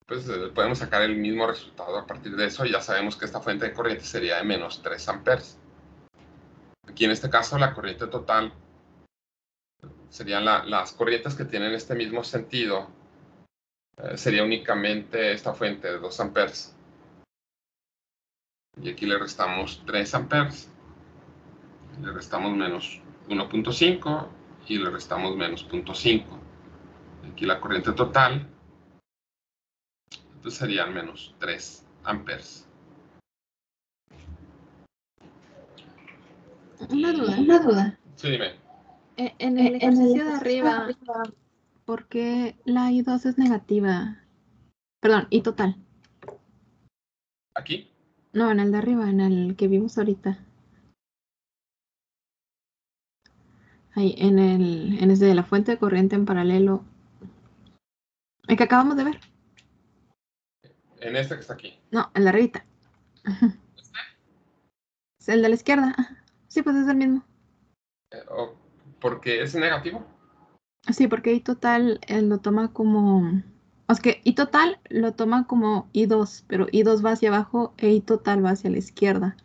pues podemos sacar el mismo resultado a partir de eso. Ya sabemos que esta fuente de corriente sería de menos 3 amperes. Aquí en este caso la corriente total serían las corrientes que tienen este mismo sentido. Sería únicamente esta fuente de 2 amperes. Y aquí le restamos 3 amperes. Le restamos menos 1.5 y le restamos menos 0.5. Aquí la corriente total, entonces serían menos 3 amperes. Una duda. Sí, dime. En el ejercicio de arriba, ¿por qué la I2 es negativa? Perdón, I total. ¿Aquí? No, en el de arriba, en el que vimos ahorita. Ahí, en ese de la fuente de corriente en paralelo. El que acabamos de ver. En este que está aquí. No, el de arribita. Es el de la izquierda. Sí, pues es el mismo. ¿Porque es negativo? Sí, porque I total lo toma como... O sea que I total lo toma como I2, pero I2 va hacia abajo e I total va hacia la izquierda.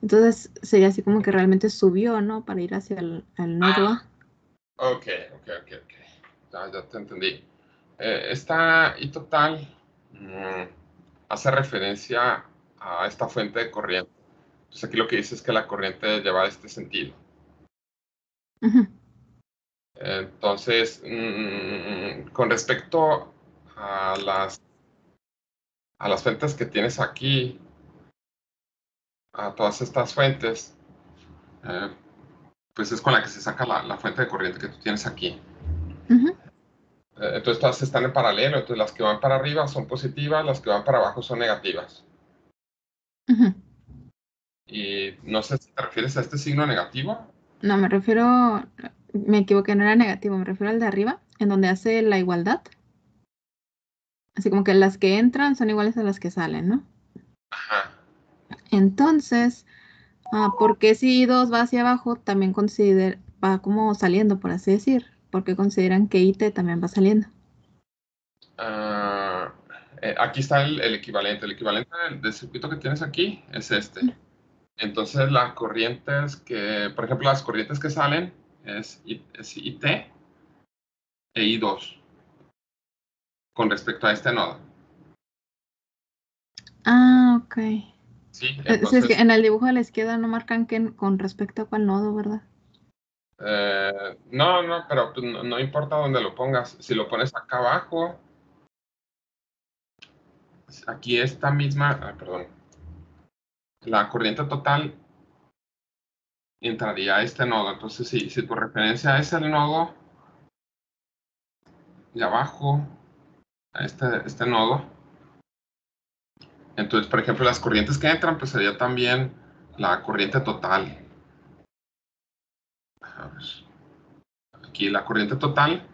Entonces sería así como que realmente subió, ¿no? Para ir hacia el nodo A. Ok. Ya te entendí. Esta I total hace referencia a esta fuente de corriente. Entonces aquí lo que dice es que la corriente lleva este sentido. Ujú. Entonces, con respecto a las fuentes que tienes aquí, a todas estas fuentes, eh, pues es con la que se saca la fuente de corriente que tú tienes aquí. Ujú. Entonces todas están en paralelo, entonces las que van para arriba son positivas, las que van para abajo son negativas. Ujú. Y no sé si te refieres a este signo negativo. No, me equivoqué, no era negativo, me refiero al de arriba, en donde hace la igualdad. Así como que las que entran son iguales a las que salen, ¿no? Ajá. Entonces, porque si I2 va hacia abajo, también va como saliendo, por así decir, porque consideran que IT también va saliendo. Ah, aquí está el equivalente. El equivalente del circuito que tienes aquí es este. Entonces, las corrientes que, por ejemplo, las corrientes que salen es IT e I2 con respecto a este nodo. Ah, ok. Sí, Sí, es que entonces, en el dibujo de la izquierda no marcan con respecto a cuál nodo, ¿verdad? no, pero pues, no importa dónde lo pongas. Si lo pones acá abajo, aquí esta misma, perdón, la corriente total entraría a este nodo. Entonces, si tu referencia es el nodo de abajo, a este nodo, entonces, por ejemplo, las corrientes que entran, pues sería también la corriente total. A ver, aquí la corriente total,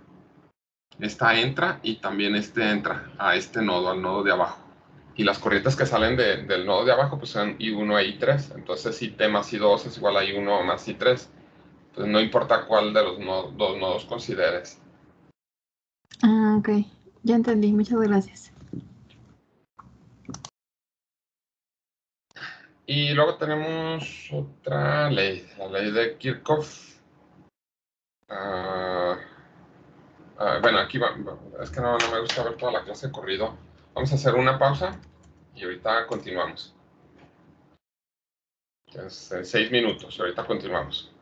esta entra y también este entra a este nodo, al nodo de abajo. Y las corrientes que salen del nodo de abajo, pues son I1 e I3. Entonces, IT más I2 es igual a I1 más I3. Entonces, no importa cuál de los dos nodos consideres. Ah, ok. Ya entendí, muchas gracias. Y luego tenemos otra ley, la ley de Kirchhoff. Ah, bueno, aquí es que no me gusta ver toda la clase de corrido. Vamos a hacer una pausa y ahorita continuamos. Es 6 minutos, ahorita continuamos.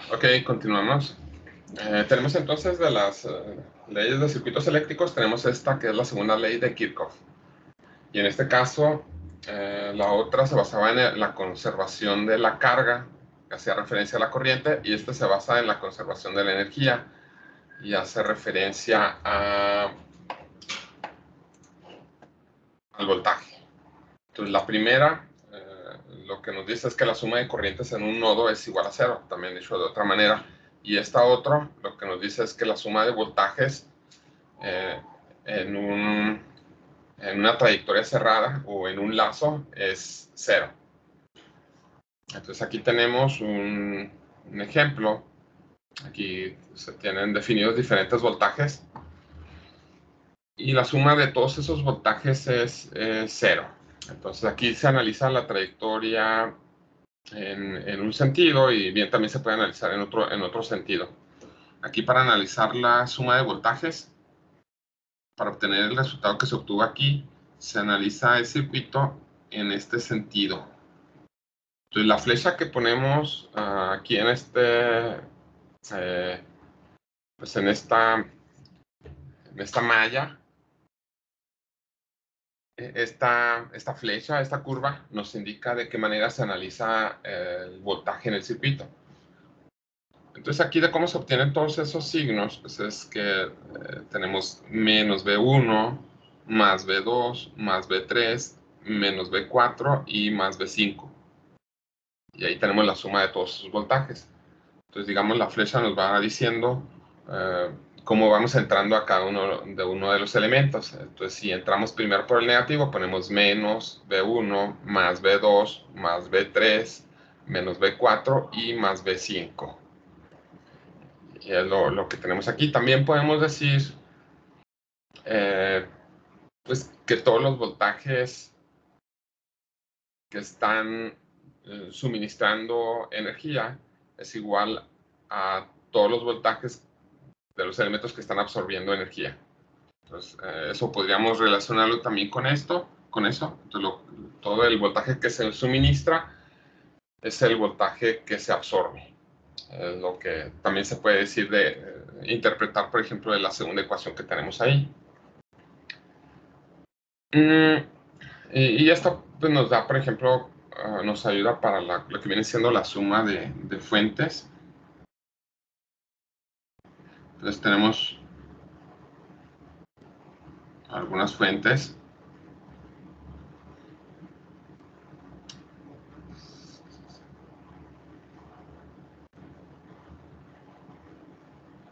Ok, continuamos. Tenemos entonces de las leyes de circuitos eléctricos, tenemos esta que es la segunda ley de Kirchhoff. Y en este caso, la otra se basaba en la conservación de la carga, que hacía referencia a la corriente, y esta se basa en la conservación de la energía, y hace referencia al voltaje. Entonces, la primera, lo que nos dice es que la suma de corrientes en un nodo es igual a cero, también dicho de otra manera. Y esta otra, lo que nos dice es que la suma de voltajes en una trayectoria cerrada o en un lazo es cero. Entonces aquí tenemos un ejemplo. Aquí se tienen definidos diferentes voltajes. Y la suma de todos esos voltajes es cero. Entonces aquí se analiza la trayectoria en un sentido y bien también se puede analizar en otro sentido. Aquí para analizar la suma de voltajes, para obtener el resultado que se obtuvo aquí, se analiza el circuito en este sentido. Entonces la flecha que ponemos aquí en pues en esta malla, esta flecha, esta curva, nos indica de qué manera se analiza el voltaje en el circuito. Entonces aquí de cómo se obtienen todos esos signos, pues es que tenemos menos B1, más B2, más B3, menos B4 y más B5. Y ahí tenemos la suma de todos esos voltajes. Entonces, digamos, la flecha nos va diciendo cómo vamos entrando a cada uno de los elementos. Entonces, si entramos primero por el negativo, ponemos menos B1, más B2, más B3, menos B4 y más B5. Y es lo que tenemos aquí. También podemos decir pues que todos los voltajes que están suministrando energía es igual a todos los voltajes de los elementos que están absorbiendo energía. Entonces, eso podríamos relacionarlo también con esto, con eso. Entonces, todo el voltaje que se suministra es el voltaje que se absorbe. Lo que también se puede decir interpretar, por ejemplo, de la segunda ecuación que tenemos ahí. Y esto pues, nos da, por ejemplo, nos ayuda para lo que viene siendo la suma de fuentes. Entonces tenemos algunas fuentes.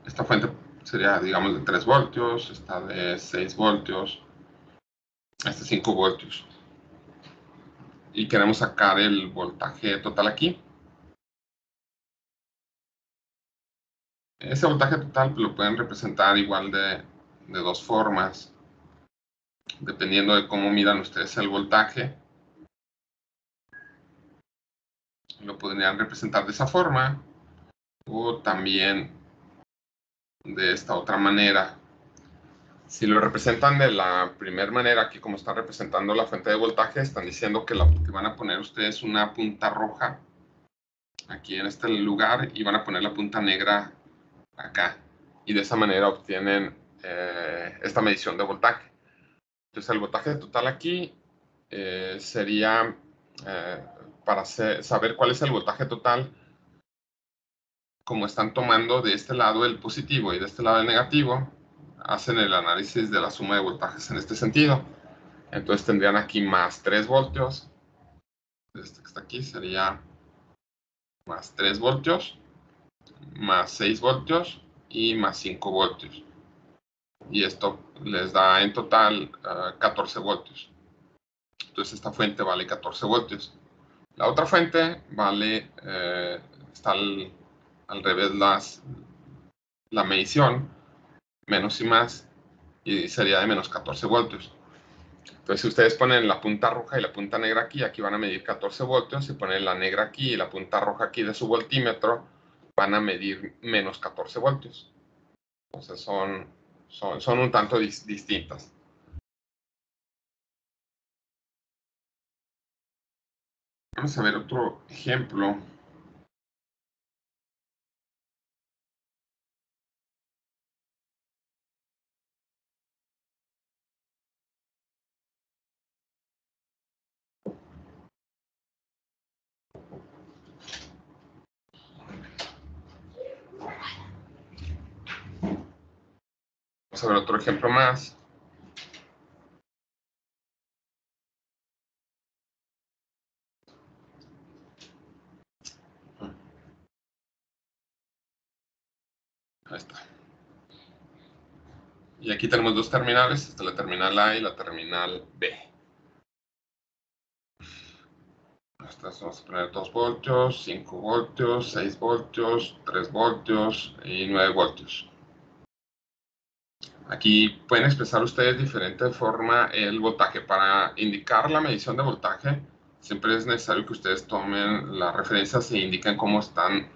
Esta fuente sería, digamos, de 3 voltios, esta de 6 voltios, esta de 5 voltios. Y queremos sacar el voltaje total aquí. Ese voltaje total pues, lo pueden representar igual de dos formas, dependiendo de cómo midan ustedes el voltaje. Lo podrían representar de esa forma o también de esta otra manera. Si lo representan de la primera manera, aquí como está representando la fuente de voltaje, están diciendo que van a poner ustedes una punta roja aquí en este lugar y van a poner la punta negra acá. Y de esa manera obtienen esta medición de voltaje. Entonces el voltaje total aquí sería, para saber cuál es el voltaje total, como están tomando de este lado el positivo y de este lado el negativo, hacen el análisis de la suma de voltajes en este sentido. Entonces tendrían aquí más 3 voltios. Este que está aquí sería más 3 voltios, más 6 voltios y más 5 voltios. Y esto les da en total 14 voltios. Entonces esta fuente vale 14 voltios. La otra fuente vale, está al revés la medición, menos y más, y sería de menos 14 voltios. Entonces, si ustedes ponen la punta roja y la punta negra aquí van a medir 14 voltios. Si ponen la negra aquí y la punta roja aquí de su voltímetro, van a medir menos 14 voltios. Entonces, son un tanto distintas. Vamos a ver otro ejemplo. a ver otro ejemplo más. Ahí está. Y aquí tenemos dos terminales, esta es la terminal A y la terminal B. Estas vamos a poner 2 voltios, 5 voltios, 6 voltios, 3 voltios y 9 voltios. Aquí pueden expresar ustedes de diferente forma el voltaje. Para indicar la medición de voltaje, siempre es necesario que ustedes tomen las referencias e indiquen cómo están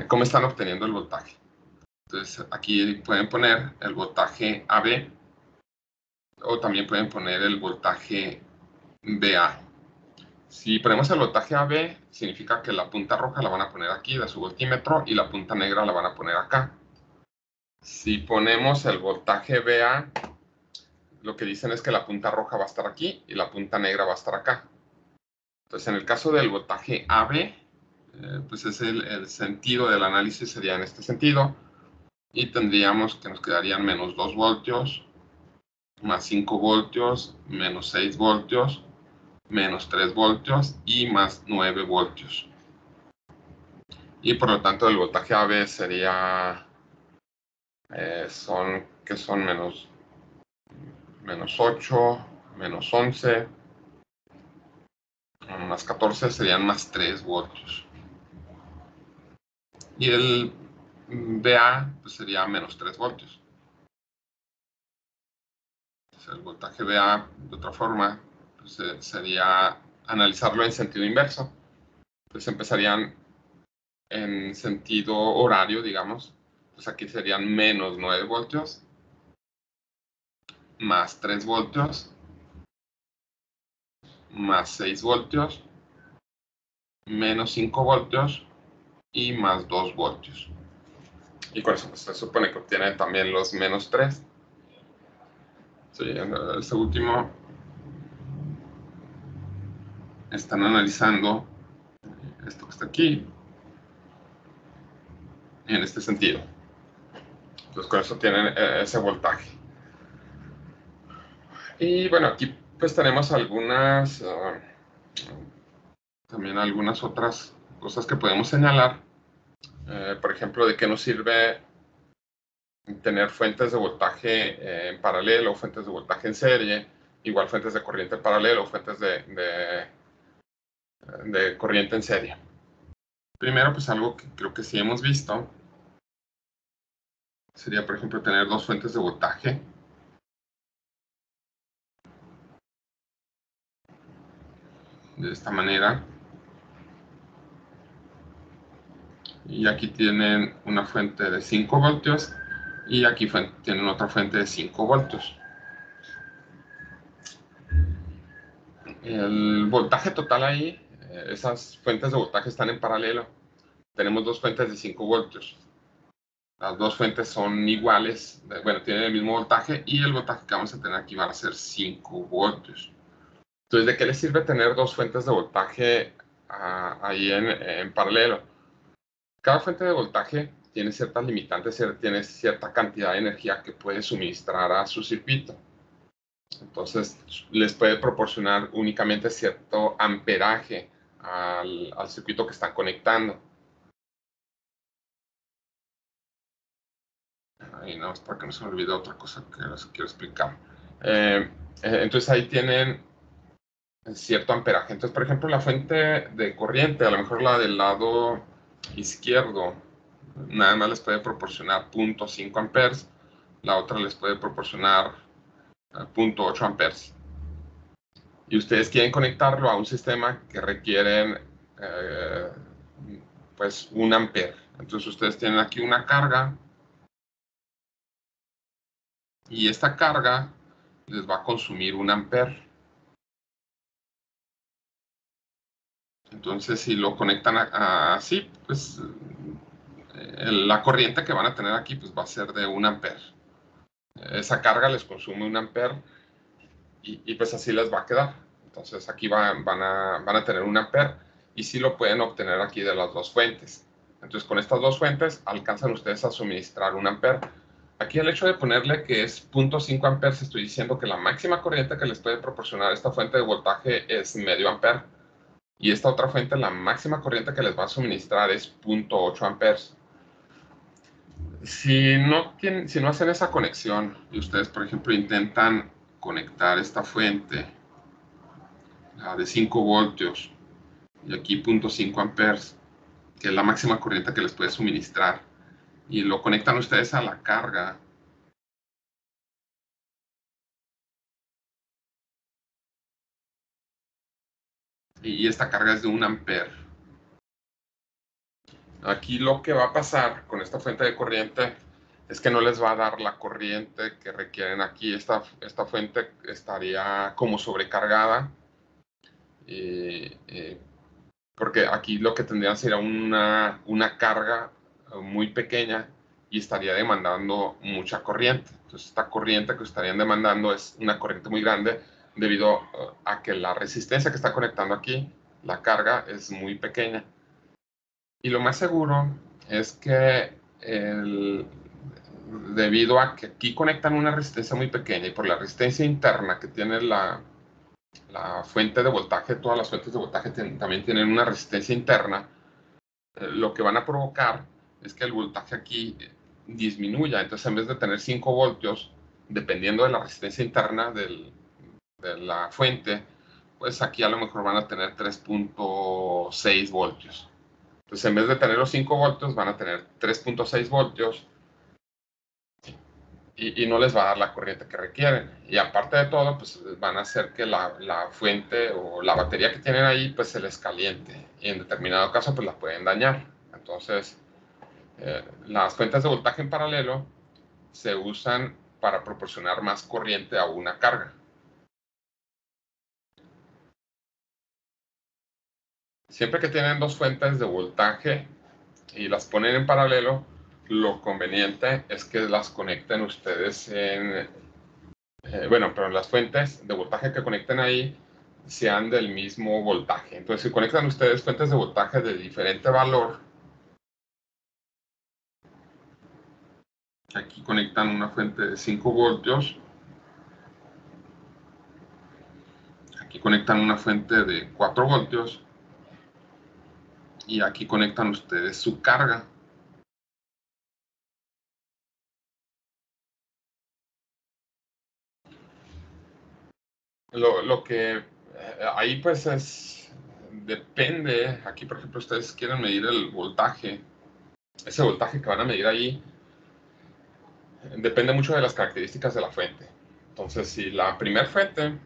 cómo están obteniendo el voltaje. Entonces, aquí pueden poner el voltaje AB o también pueden poner el voltaje BA. Si ponemos el voltaje AB, significa que la punta roja la van a poner aquí de su voltímetro y la punta negra la van a poner acá. Si ponemos el voltaje BA, lo que dicen es que la punta roja va a estar aquí y la punta negra va a estar acá. Entonces, en el caso del voltaje AB, pues es el sentido del análisis sería en este sentido. Y tendríamos que nos quedarían menos 2 voltios, más 5 voltios, menos 6 voltios, menos 3 voltios y más 9 voltios. Y por lo tanto el voltaje AB sería, son menos 8, menos 11, más 14 serían más 3 voltios. Y el BA pues sería menos 3 voltios. Entonces, el voltaje BA, de otra forma, pues, sería analizarlo en sentido inverso. Entonces empezarían en sentido horario, digamos. Pues aquí serían menos 9 voltios, más 3 voltios, más 6 voltios, menos 5 voltios y más 2 voltios. Y con eso pues, se supone que obtienen también los menos 3. Sí, este último están analizando esto que está aquí en este sentido. Entonces con eso tienen ese voltaje. Y bueno, aquí pues tenemos también algunas otras cosas que podemos señalar. Por ejemplo, de qué nos sirve tener fuentes de voltaje en paralelo, fuentes de voltaje en serie, igual fuentes de corriente en paralelo, fuentes de corriente en serie. Primero, pues algo que creo que sí hemos visto sería, por ejemplo, tener dos fuentes de voltaje. De esta manera. Y aquí tienen una fuente de 5 voltios y aquí tienen otra fuente de 5 voltios. El voltaje total ahí, esas fuentes de voltaje están en paralelo. Tenemos dos fuentes de 5 voltios. Las dos fuentes son iguales, bueno, tienen el mismo voltaje y el voltaje que vamos a tener aquí va a ser 5 voltios. Entonces, ¿de qué les sirve tener dos fuentes de voltaje ahí en paralelo? Cada fuente de voltaje tiene ciertas limitantes, tiene cierta cantidad de energía que puede suministrar a su circuito. Entonces, les puede proporcionar únicamente cierto amperaje al circuito que están conectando. Ahí nada más para que no se me olvide otra cosa que les quiero explicar. Entonces, ahí tienen cierto amperaje. Entonces, por ejemplo, la fuente de corriente, a lo mejor la del lado izquierdo, nada más les puede proporcionar 0.5 amperes, la otra les puede proporcionar 0.8 amperes. Y ustedes quieren conectarlo a un sistema que requieren pues 1 ampere. Entonces ustedes tienen aquí una carga y esta carga les va a consumir 1 ampere. Entonces si lo conectan así, pues la corriente que van a tener aquí pues va a ser de 1 ampere. Esa carga les consume 1 ampere y pues así les va a quedar. Entonces aquí van a tener 1 ampere y sí lo pueden obtener aquí de las dos fuentes. Entonces, con estas dos fuentes alcanzan ustedes a suministrar 1 ampere. Aquí el hecho de ponerle que es 0.5 amperes, estoy diciendo que la máxima corriente que les puede proporcionar esta fuente de voltaje es medio ampere. Y esta otra fuente, la máxima corriente que les va a suministrar es 0.8 amperes. Si no hacen esa conexión y ustedes, por ejemplo, intentan conectar esta fuente, la de 5 voltios, y aquí 0.5 amperes, que es la máxima corriente que les puede suministrar, y lo conectan ustedes a la carga, y esta carga es de 1 ampere. Aquí lo que va a pasar con esta fuente de corriente es que no les va a dar la corriente que requieren aquí. Esta fuente estaría como sobrecargada, porque aquí lo que tendrían sería una carga muy pequeña y estaría demandando mucha corriente. Entonces esta corriente que estarían demandando es una corriente muy grande debido a que la resistencia que está conectando aquí, la carga, es muy pequeña. Y lo más seguro es que debido a que aquí conectan una resistencia muy pequeña y por la resistencia interna que tiene la fuente de voltaje, todas las fuentes de voltaje también tienen una resistencia interna, lo que van a provocar es que el voltaje aquí disminuya. Entonces, en vez de tener 5 voltios, dependiendo de la resistencia interna de la fuente, pues aquí a lo mejor van a tener 3.6 voltios. Entonces, en vez de tener los 5 voltios, van a tener 3.6 voltios y no les va a dar la corriente que requieren. Y aparte de todo, pues van a hacer que la fuente o la batería que tienen ahí, pues se les caliente. Y en determinado caso, pues la pueden dañar. Entonces, las fuentes de voltaje en paralelo se usan para proporcionar más corriente a una carga. Siempre que tienen dos fuentes de voltaje y las ponen en paralelo, lo conveniente es que las conecten ustedes pero las fuentes de voltaje que conecten ahí sean del mismo voltaje. Entonces, si conectan ustedes fuentes de voltaje de diferente valor, aquí conectan una fuente de 5 voltios, aquí conectan una fuente de 4 voltios, y aquí conectan ustedes su carga. Lo que ahí pues depende. Aquí, por ejemplo, ustedes quieren medir el voltaje. Ese voltaje que van a medir ahí depende mucho de las características de la fuente. Entonces, si la primera fuente,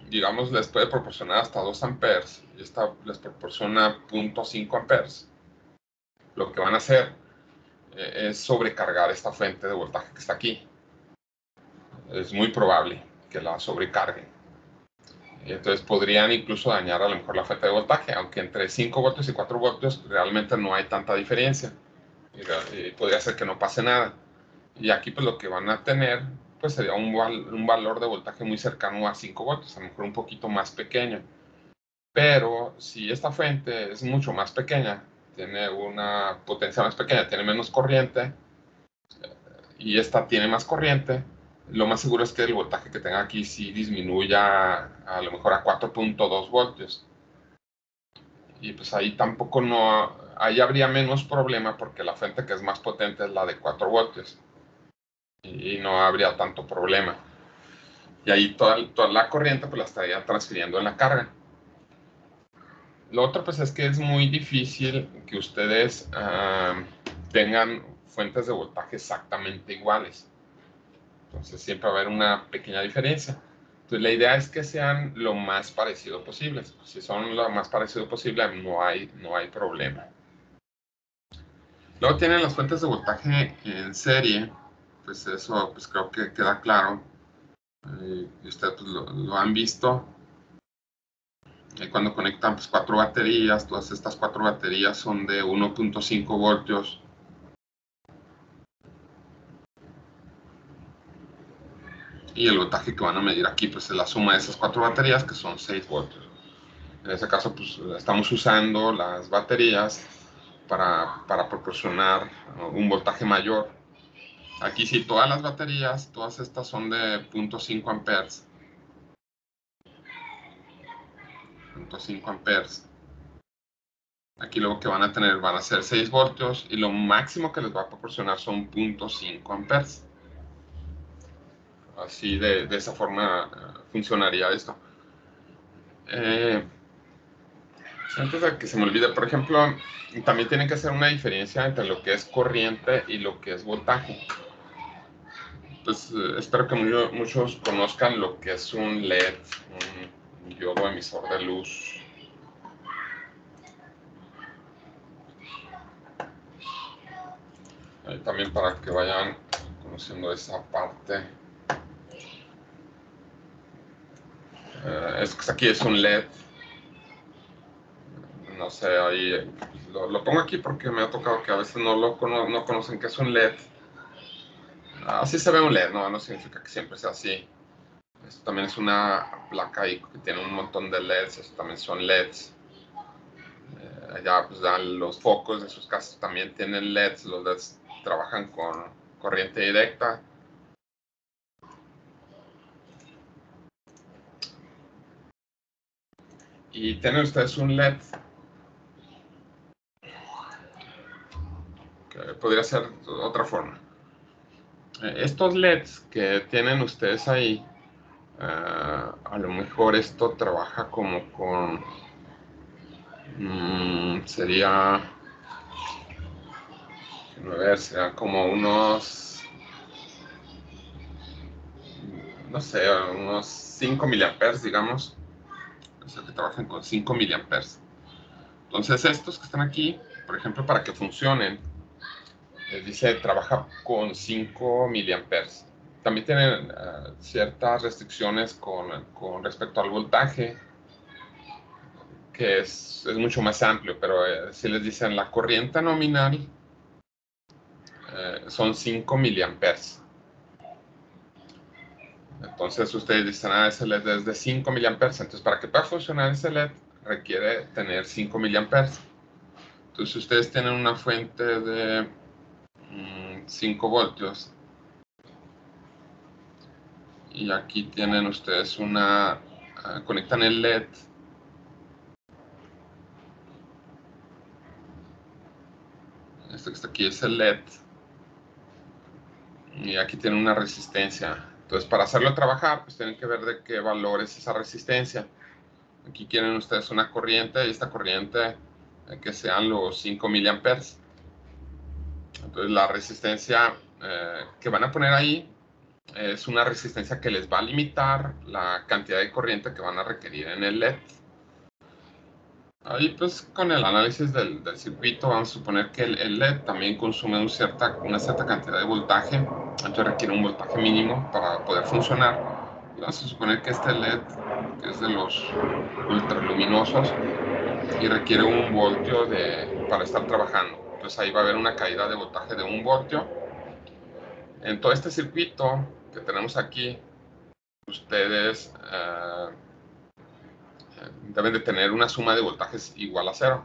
digamos, les puede proporcionar hasta 2 amperes y esta les proporciona 0.5 amperes, lo que van a hacer es sobrecargar esta fuente de voltaje que está aquí. Es muy probable que la sobrecarguen. Entonces podrían incluso dañar a lo mejor la fuente de voltaje, aunque entre 5 voltios y 4 voltios realmente no hay tanta diferencia. Y podría ser que no pase nada. Y aquí pues lo que van a tener pues sería un valor de voltaje muy cercano a 5 voltios, a lo mejor un poquito más pequeño. Pero si esta fuente es mucho más pequeña, tiene una potencia más pequeña, tiene menos corriente, y esta tiene más corriente, lo más seguro es que el voltaje que tenga aquí sí disminuya a lo mejor a 4.2 voltios. Y pues ahí tampoco ahí habría menos problema porque la fuente que es más potente es la de 4 voltios. Y no habría tanto problema. Y ahí toda la corriente pues la estaría transfiriendo en la carga. Lo otro pues es que es muy difícil que ustedes tengan fuentes de voltaje exactamente iguales. Entonces siempre va a haber una pequeña diferencia. Entonces la idea es que sean lo más parecido posible. Si son lo más parecido posible, no hay problema. Luego tienen las fuentes de voltaje en serie. Pues eso pues creo que queda claro. Ustedes pues, lo han visto. Cuando conectan pues 4 baterías, todas estas 4 baterías son de 1.5 voltios. Y el voltaje que van a medir aquí pues es la suma de esas 4 baterías, que son 6 voltios. En ese caso pues estamos usando las baterías para proporcionar un voltaje mayor. Aquí sí, todas las baterías, todas estas son de 0.5 amperes. 0.5 amperes. Aquí lo que van a tener van a ser 6 voltios y lo máximo que les va a proporcionar son 0.5 amperes. Así de esa forma funcionaría esto. Antes de que se me olvide, por ejemplo, también tienen que hacer una diferencia entre lo que es corriente y lo que es voltaje. Pues espero que muchos conozcan lo que es un LED, un diodo emisor de luz. Ahí también para que vayan conociendo esa parte. Aquí es un LED. No sé, ahí lo pongo aquí porque me ha tocado que a veces no conocen que es un LED. Así se ve un LED, no significa que siempre sea así. Esto también es una placa ahí que tiene un montón de LEDs, estos también son LEDs. Allá pues los focos de sus casas también tienen LEDs, los LEDs trabajan con corriente directa. Y tienen ustedes un LED que podría ser otra forma. Estos LEDs que tienen ustedes ahí, a lo mejor esto trabaja como con sería, a ver, será como unos, no sé, unos 5 miliamperes, digamos. O sea, que trabajan con 5 miliamperes. Entonces estos que están aquí, por ejemplo, para que funcionen, les dice trabaja con 5 miliamperes. También tienen ciertas restricciones con respecto al voltaje, que es mucho más amplio, pero si les dicen la corriente nominal son 5 miliamperes. Entonces ustedes dicen, ese LED es de 5 miliamperes. Entonces para que pueda funcionar ese LED requiere tener 5 miliamperes. Entonces si ustedes tienen una fuente de 5 voltios y aquí tienen ustedes conectan el LED este que está aquí es el LED y aquí tienen una resistencia. Entonces para hacerlo trabajar pues tienen que ver de qué valor es esa resistencia. Aquí quieren ustedes una corriente y esta corriente que sean los 5 miliamperes. Entonces la resistencia que van a poner ahí es una resistencia que les va a limitar la cantidad de corriente que van a requerir en el LED. Ahí pues con el análisis del circuito vamos a suponer que el LED también consume una cierta cantidad de voltaje, entonces requiere un voltaje mínimo para poder funcionar. Y vamos a suponer que este LED, que es de los ultraluminosos, y requiere 1 voltio para estar trabajando. Entonces ahí va a haber una caída de voltaje de 1 voltio. En todo este circuito que tenemos aquí, ustedes deben de tener una suma de voltajes igual a 0.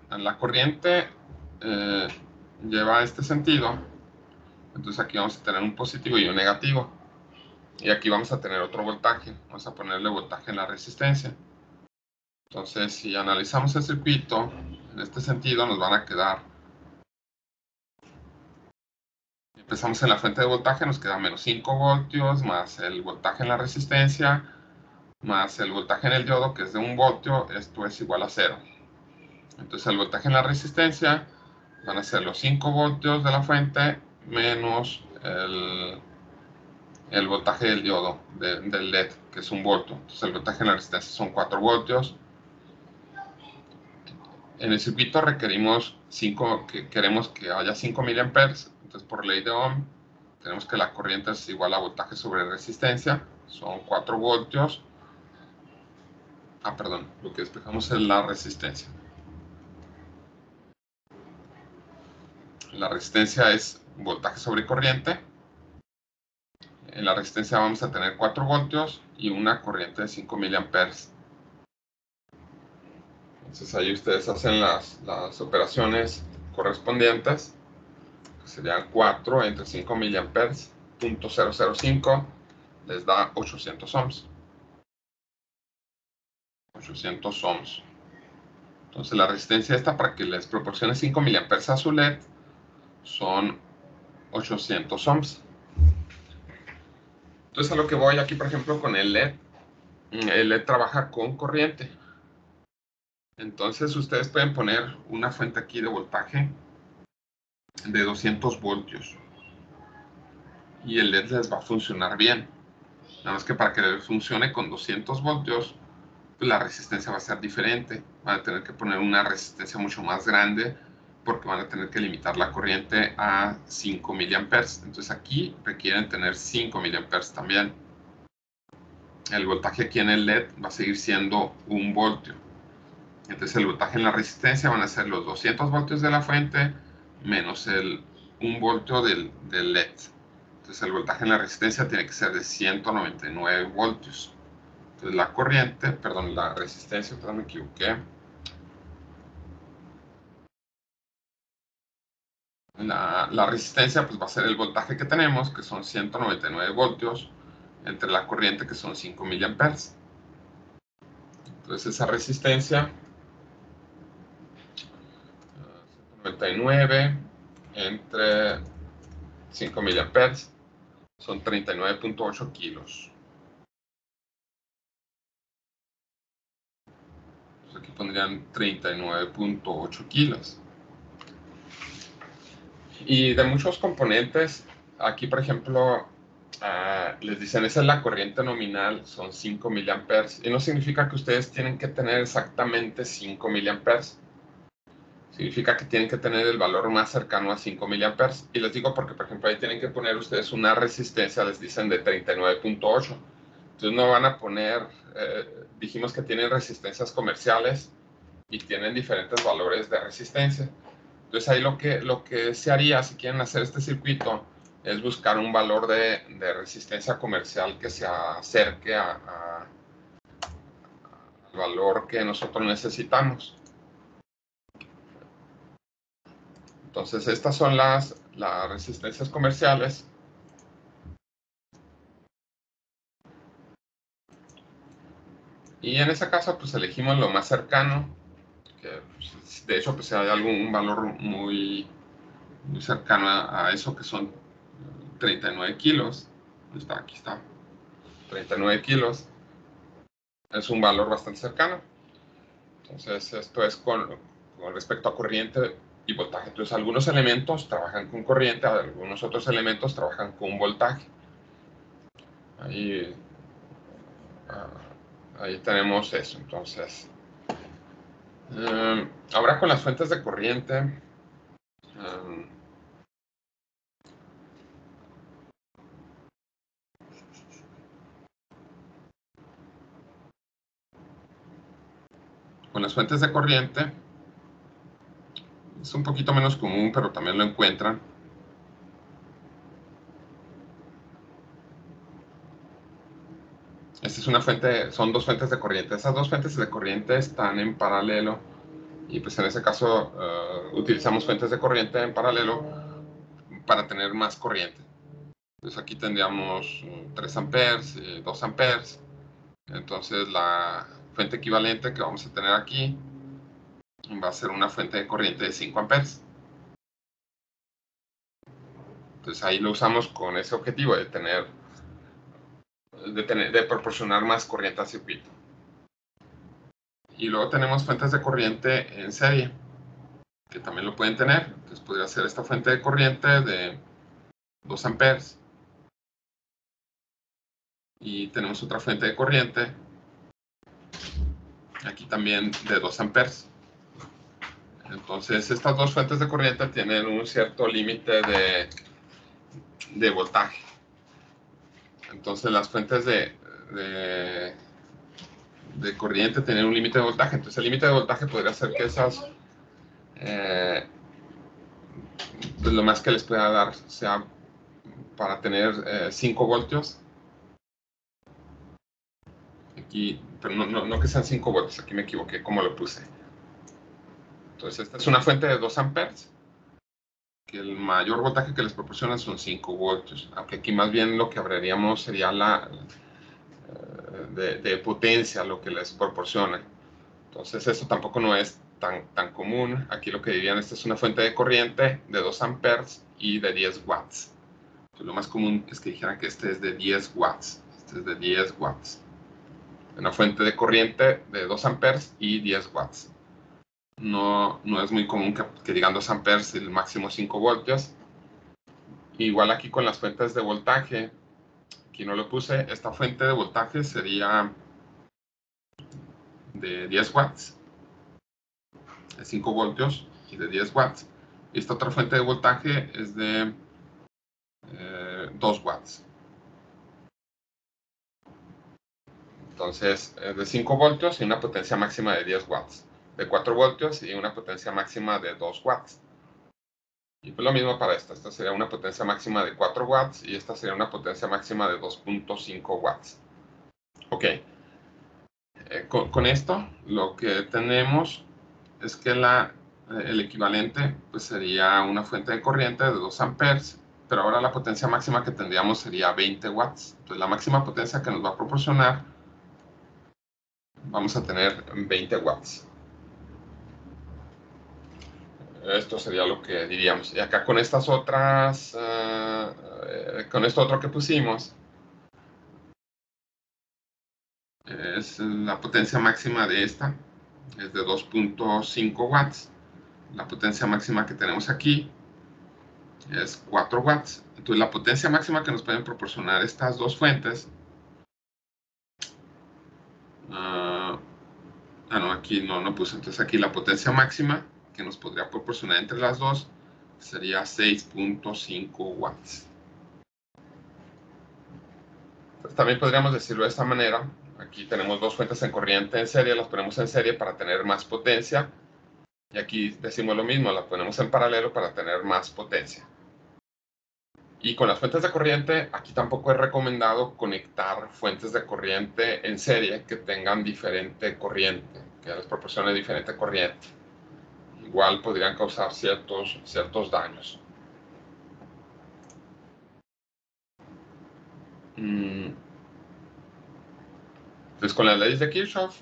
La corriente lleva este sentido, entonces aquí vamos a tener un positivo y un negativo. Y aquí vamos a tener otro voltaje, vamos a ponerle voltaje en la resistencia. Entonces si analizamos el circuito, en este sentido nos van a quedar, empezamos en la fuente de voltaje, nos queda menos 5 voltios, más el voltaje en la resistencia, más el voltaje en el diodo, que es de 1 voltio, esto es igual a 0. Entonces el voltaje en la resistencia van a ser los 5 voltios de la fuente menos el voltaje del diodo, del LED, que es 1 voltio. Entonces el voltaje en la resistencia son 4 voltios. En el circuito requerimos queremos que haya 5 miliamperes. Entonces por ley de Ohm tenemos que la corriente es igual a voltaje sobre resistencia. Son 4 voltios. Perdón, lo que despejamos es la resistencia. La resistencia es voltaje sobre corriente. En la resistencia vamos a tener 4 voltios y una corriente de 5 miliamperes. Entonces ahí ustedes hacen las operaciones correspondientes, que serían 4 entre 5 miliamperes, .005, les da 800 ohms. 800 ohms. Entonces la resistencia esta para que les proporcione 5 miliamperes a su LED son 800 ohms. Entonces a lo que voy aquí, por ejemplo, con el LED trabaja con corriente. Entonces ustedes pueden poner una fuente aquí de voltaje de 200 voltios y el LED les va a funcionar bien. Nada más que para que funcione con 200 voltios, pues la resistencia va a ser diferente. Van a tener que poner una resistencia mucho más grande porque van a tener que limitar la corriente a 5 miliamperes. Entonces aquí requieren tener 5 miliamperes también. El voltaje aquí en el LED va a seguir siendo 1 voltio. Entonces el voltaje en la resistencia van a ser los 200 voltios de la fuente menos el 1 voltio del LED. Entonces el voltaje en la resistencia tiene que ser de 199 voltios. Entonces la corriente, perdón, la resistencia, perdón, me equivoqué. La resistencia pues va a ser el voltaje que tenemos, que son 199 voltios, entre la corriente, que son 5 miliamperes. Entonces esa resistencia, 199 entre 5 miliamperes, son 39.8 kilos. Entonces aquí pondrían 39.8 kilos. Y de muchos componentes, aquí por ejemplo, les dicen esa es la corriente nominal, son 5 miliamperes. Y no significa que ustedes tienen que tener exactamente 5 miliamperes. Significa que tienen que tener el valor más cercano a 5 miliamperes. Y les digo porque, por ejemplo, ahí tienen que poner ustedes una resistencia, les dicen de 39.8. Entonces no van a poner, dijimos que tienen resistencias comerciales y tienen diferentes valores de resistencia. Entonces ahí lo que se haría si quieren hacer este circuito es buscar un valor de resistencia comercial que se acerque al valor que nosotros necesitamos. Entonces estas son las resistencias comerciales. Y en ese caso pues elegimos lo más cercano, que pues, de hecho pues hay algún valor muy cercano a eso, que son 39 kilos. Aquí está, 39 kilos. Es un valor bastante cercano. Entonces esto es con respecto a corriente y voltaje. Entonces algunos elementos trabajan con corriente, algunos otros elementos trabajan con voltaje. Ahí tenemos eso. Entonces ahora con las fuentes de corriente, es un poquito menos común, pero también lo encuentran. Esta es una fuente, son dos fuentes de corriente. Esas dos fuentes de corriente están en paralelo. Y pues en ese caso utilizamos fuentes de corriente en paralelo para tener más corriente. Entonces aquí tendríamos 3 amperes, 2 amperes. Entonces la fuente equivalente que vamos a tener aquí va a ser una fuente de corriente de 5 amperes. Entonces ahí lo usamos con ese objetivo de proporcionar más corriente al circuito. Y luego tenemos fuentes de corriente en serie, que también lo pueden tener. Entonces podría ser esta fuente de corriente de 2 amperes. Y tenemos otra fuente de corriente, aquí también de 2 amperes. Entonces estas dos fuentes de corriente tienen un cierto límite de voltaje. Entonces las fuentes de corriente tienen un límite de voltaje. Entonces el límite de voltaje podría ser que esas, pues lo más que les pueda dar sea para tener 5 voltios. Aquí, pero no que sean 5 voltios, aquí me equivoqué como lo puse. Entonces, esta es una fuente de 2 amperes, que el mayor voltaje que les proporciona son 5 voltios, aunque aquí más bien lo que hablaríamos sería de potencia, lo que les proporciona. Entonces, eso tampoco no es tan común. Aquí lo que dirían, esta es una fuente de corriente de 2 amperes y de 10 watts. Entonces, lo más común es que dijeran que este es de 10 watts. Este es de 10 watts. Una fuente de corriente de 2 amperes y 10 watts. No es muy común que digan 2 amperes y el máximo 5 voltios. Igual aquí con las fuentes de voltaje, aquí no lo puse, esta fuente de voltaje sería de 10 watts, de 5 voltios y de 10 watts. Y esta otra fuente de voltaje es de 2 watts. Entonces, es de 5 voltios y una potencia máxima de 10 watts. De 4 voltios y una potencia máxima de 2 watts. Y pues lo mismo para esta. Esta sería una potencia máxima de 4 watts y esta sería una potencia máxima de 2.5 watts. Ok. Con esto, lo que tenemos es que el equivalente pues, sería una fuente de corriente de 2 amperes, pero ahora la potencia máxima que tendríamos sería 20 watts. Entonces, la máxima potencia que nos va a proporcionar, vamos a tener 20 watts. Esto sería lo que diríamos. Y acá con estas otras, con esto otro que pusimos, es la potencia máxima de esta, es de 2.5 watts. La potencia máxima que tenemos aquí es 4 watts. Entonces la potencia máxima que nos pueden proporcionar estas dos fuentes, no, aquí no puse. Entonces aquí la potencia máxima que nos podría proporcionar entre las dos sería 6.5 watts. Pues también podríamos decirlo de esta manera. Aquí tenemos dos fuentes en corriente en serie, las ponemos en serie para tener más potencia. Y aquí decimos lo mismo, las ponemos en paralelo para tener más potencia. Y con las fuentes de corriente, aquí tampoco es recomendado conectar fuentes de corriente en serie que tengan diferente corriente, que les proporcione diferente corriente. Igual podrían causar ciertos daños. Entonces, con las leyes de Kirchhoff,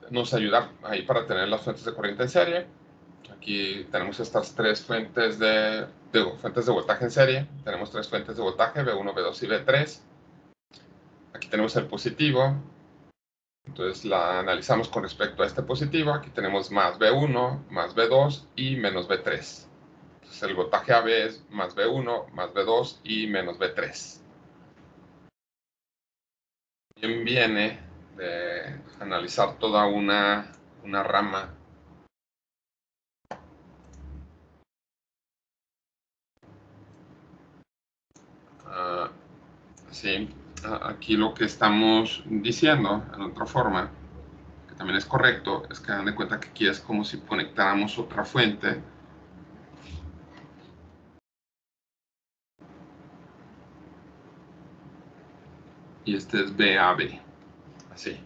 nos ayuda ahí para tener las fuentes de corriente en serie. Aquí tenemos estas tres fuentes fuentes de voltaje en serie. Tenemos tres fuentes de voltaje, V1, V2 y V3. Aquí tenemos el positivo. Entonces la analizamos con respecto a este positivo. Aquí tenemos más V1, más V2 y menos V3. Entonces el voltaje AB es más V1, más V2 y menos V3. Bien viene de analizar toda una rama. Sí, aquí lo que estamos diciendo, en otra forma, que también es correcto, es que dan de cuenta que aquí es como si conectáramos otra fuente. Y este es VAB. Así.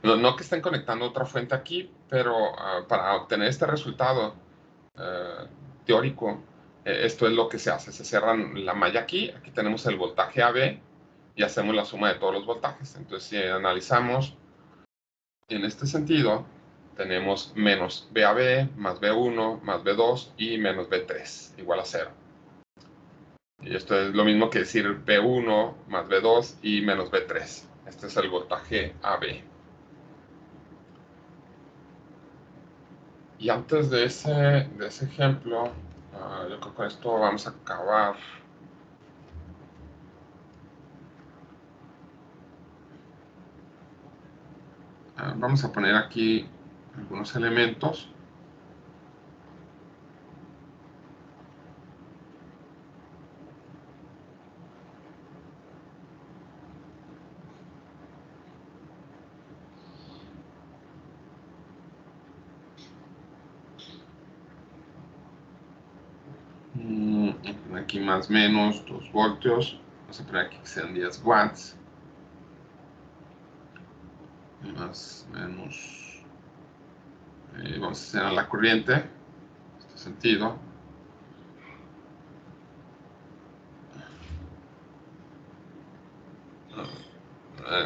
No que estén conectando otra fuente aquí, pero para obtener este resultado teórico, esto es lo que se hace. Se cierra la malla aquí tenemos el voltaje AB y hacemos la suma de todos los voltajes. Entonces, si analizamos en este sentido, tenemos menos VAB más V1 más V2 y menos V3 igual a 0. Y esto es lo mismo que decir V1 más V2 y menos V3. Este es el voltaje AB. Y antes de ese ejemplo, yo creo que con esto vamos a acabar. Vamos a poner aquí algunos elementos. Aquí más menos 2 voltios. Vamos a poner aquí que sean 10 watts. Más menos Vamos a señalar la corriente, en este sentido.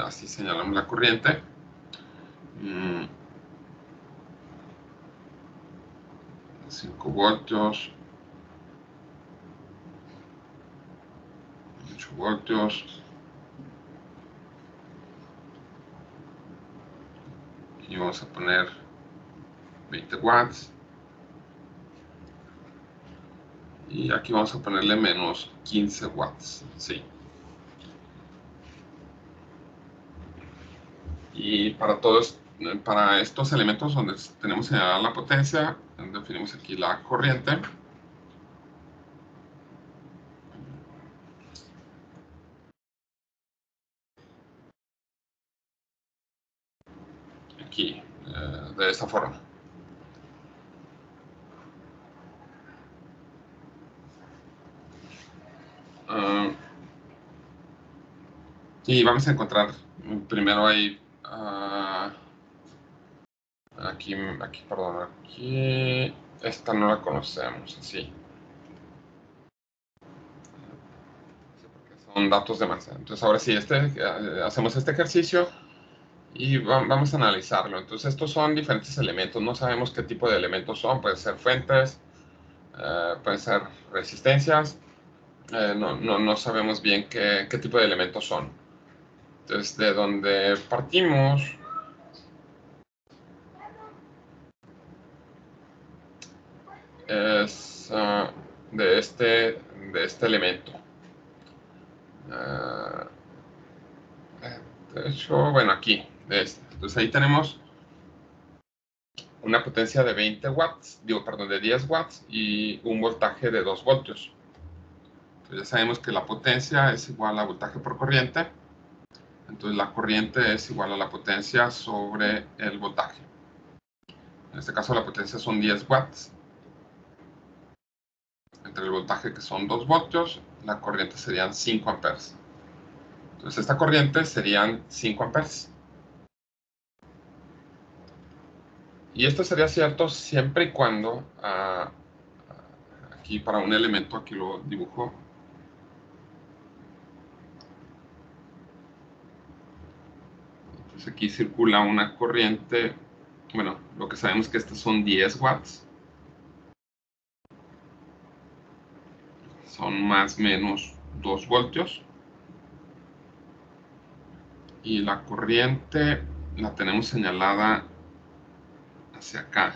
Así señalamos la corriente. 5 voltios. 8 voltios. Y vamos a poner 20 watts. Y aquí vamos a ponerle menos 15 watts. Sí. Y para estos elementos donde tenemos señalada la potencia, definimos aquí la corriente. Aquí, de esta forma. Y vamos a encontrar primero ahí, perdón, aquí, esta no la conocemos, así. Son datos de masa. Entonces ahora sí, hacemos este ejercicio y vamos a analizarlo. Entonces estos son diferentes elementos, no sabemos qué tipo de elementos son, pueden ser fuentes, pueden ser resistencias, no sabemos bien qué tipo de elementos son. Entonces, de donde partimos es de este elemento. De hecho, bueno, aquí, de este. Entonces ahí tenemos una potencia de 20 watts, de 10 watts y un voltaje de 2 voltios. Entonces ya sabemos que la potencia es igual a voltaje por corriente. Entonces la corriente es igual a la potencia sobre el voltaje. En este caso la potencia son 10 watts. Entre el voltaje que son 2 voltios, la corriente serían 5 amperes. Entonces esta corriente serían 5 amperes. Y esto sería cierto siempre y cuando, aquí para un elemento, aquí lo dibujo. Entonces aquí circula una corriente, bueno, lo que sabemos es que estos son 10 watts. Son más o menos 2 voltios. Y la corriente la tenemos señalada hacia acá.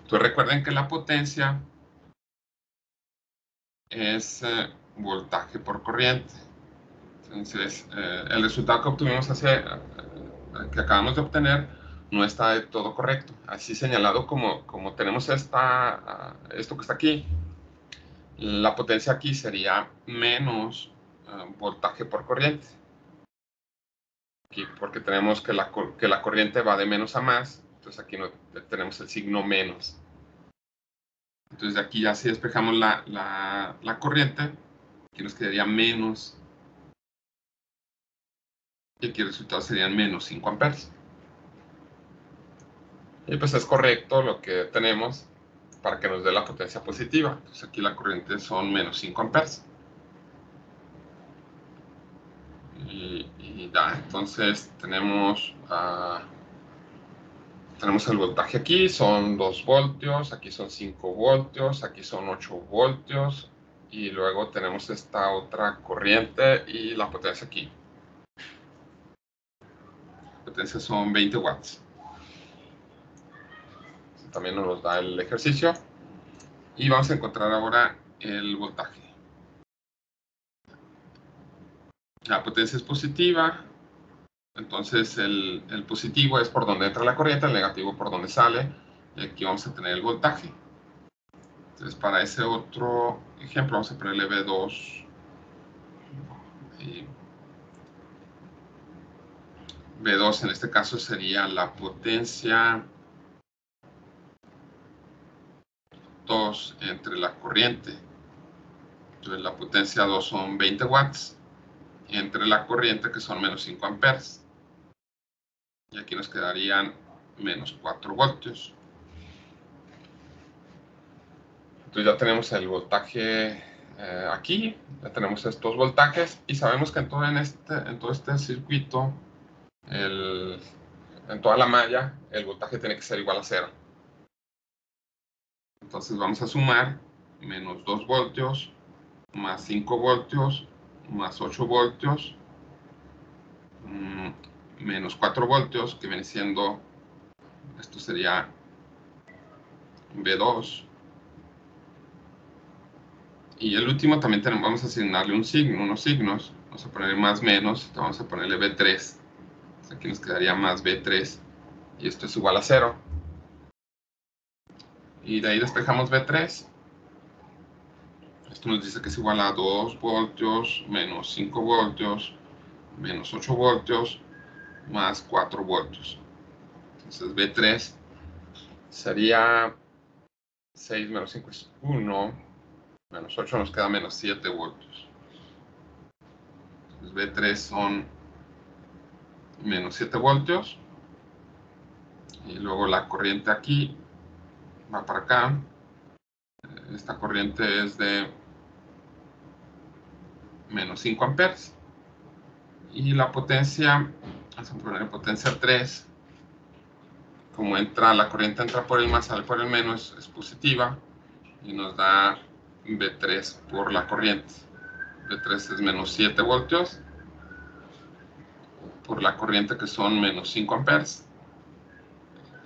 Entonces recuerden que la potencia es voltaje por corriente. Entonces, el resultado que obtuvimos que acabamos de obtener no está de todo correcto. Así señalado como tenemos esto que está aquí, la potencia aquí sería menos voltaje por corriente. Aquí, porque tenemos que la corriente va de menos a más, entonces aquí no tenemos el signo menos. Entonces de aquí ya si despejamos la corriente, aquí nos quedaría menos. Y aquí el resultado serían menos 5 amperes. Y pues es correcto lo que tenemos para que nos dé la potencia positiva. Entonces aquí la corriente son menos 5 amperes. Y ya, entonces tenemos el voltaje aquí, son 2 voltios, aquí son 5 voltios, aquí son 8 voltios, y luego tenemos esta otra corriente y la potencia aquí. La potencia son 20 watts. También nos da el ejercicio. Y vamos a encontrar ahora el voltaje. La potencia es positiva, entonces el positivo es por donde entra la corriente, el negativo por donde sale, y aquí vamos a tener el voltaje. Entonces para ese otro ejemplo vamos a ponerle V2. V2 en este caso sería la potencia 2 entre la corriente. Entonces la potencia 2 son 20 watts entre la corriente que son menos 5 amperes. Y aquí nos quedarían menos 4 voltios. Entonces ya tenemos el voltaje aquí, ya tenemos estos voltajes y sabemos que en todo este circuito, en toda la malla, el voltaje tiene que ser igual a 0. Entonces vamos a sumar menos 2 voltios, más 5 voltios, más 8 voltios, menos 4 voltios, que viene siendo, esto sería V2. Y el último también vamos a asignarle unos signos. Vamos a ponerle más menos, vamos a ponerle V3. Aquí nos quedaría más V3. Y esto es igual a 0. Y de ahí despejamos V3. Esto nos dice que es igual a 2 voltios menos 5 voltios menos 8 voltios más 4 voltios. Entonces V3 sería 6 menos 5 es 1. Menos 8 nos queda menos 7 voltios. Entonces V3 son menos 7 voltios. Y luego la corriente aquí va para acá. Esta corriente es de menos 5 amperes. Y la potencia, vamos a poner potencia 3. Como la corriente entra por el más, sale por el menos, es positiva. Y nos da V3 por la corriente. V3 es menos 7 voltios por la corriente, que son menos 5 amperes.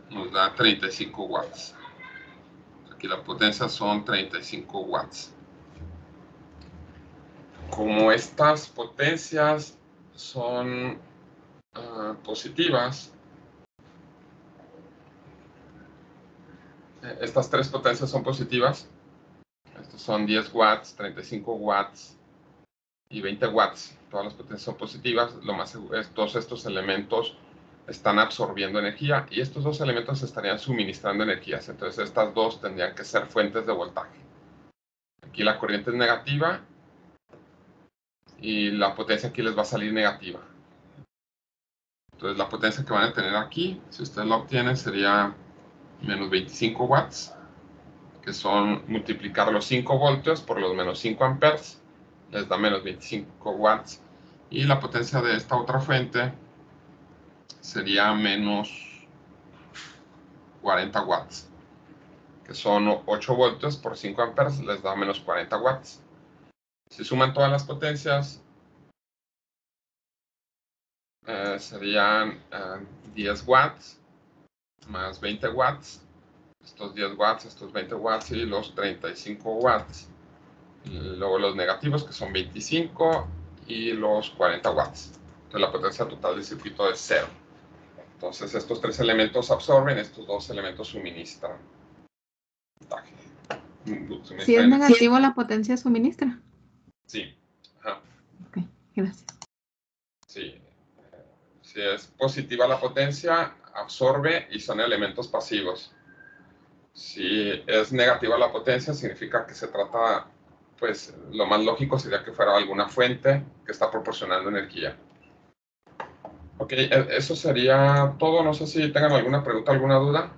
Nos da 35 watts. Aquí la potencia son 35 watts. Como estas potencias son positivas, estas tres potencias son positivas. Estos son 10 watts, 35 watts y 20 watts. Todas las potencias son positivas. Lo más seguro es todos estos elementos están absorbiendo energía y estos dos elementos estarían suministrando energías. Entonces estas dos tendrían que ser fuentes de voltaje. Aquí la corriente es negativa y la potencia aquí les va a salir negativa. Entonces la potencia que van a tener aquí, si ustedes la obtienen, sería menos 25 watts, que son multiplicar los 5 voltios por los menos 5 amperes, les da menos 25 watts. Y la potencia de esta otra fuente sería menos 40 watts, que son 8 voltios por 5 amperes, les da menos 40 watts. Si suman todas las potencias, serían 10 watts más 20 watts, estos 10 watts, estos 20 watts y los 35 watts. Y luego los negativos, que son 25 y los 40 watts. Entonces la potencia total del circuito es 0. Entonces estos tres elementos absorben, estos dos elementos suministran. Si es negativo, la potencia suministra. Sí. Ajá. Ok, gracias. Sí. Si es positiva la potencia, absorbe y son elementos pasivos. Si es negativa la potencia, significa que se trata, pues lo más lógico sería que fuera alguna fuente que está proporcionando energía. Ok, eso sería todo. No sé si tengan alguna pregunta, alguna duda.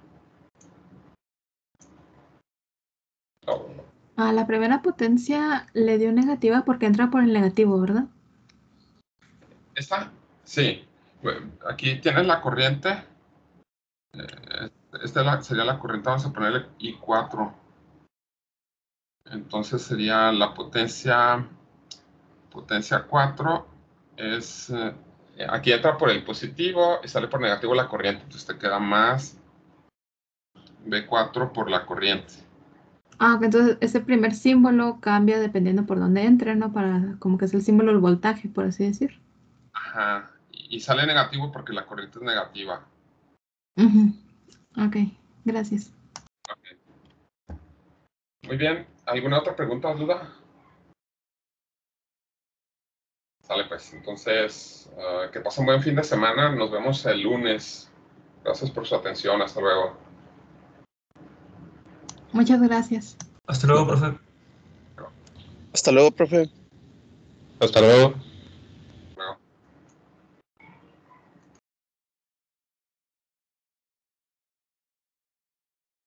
A la primera potencia le dio negativa porque entra por el negativo, ¿verdad? ¿Esta? Sí. Aquí tienes la corriente. Esta sería la corriente, vamos a ponerle I4. Entonces sería la potencia 4 es... aquí entra por el positivo y sale por negativo la corriente. Entonces te queda más V4 por la corriente. Ah, ok, entonces ese primer símbolo cambia dependiendo por dónde entre, ¿no? Para, como que es el símbolo del voltaje, por así decir. Ajá. Y sale negativo porque la corriente es negativa. Ok, gracias. Okay. Muy bien. ¿Alguna otra pregunta o duda? Sale pues. Entonces, que pasen un buen fin de semana. Nos vemos el lunes. Gracias por su atención. Hasta luego. Muchas gracias. Hasta luego, profe. Hasta luego, profe. Hasta luego.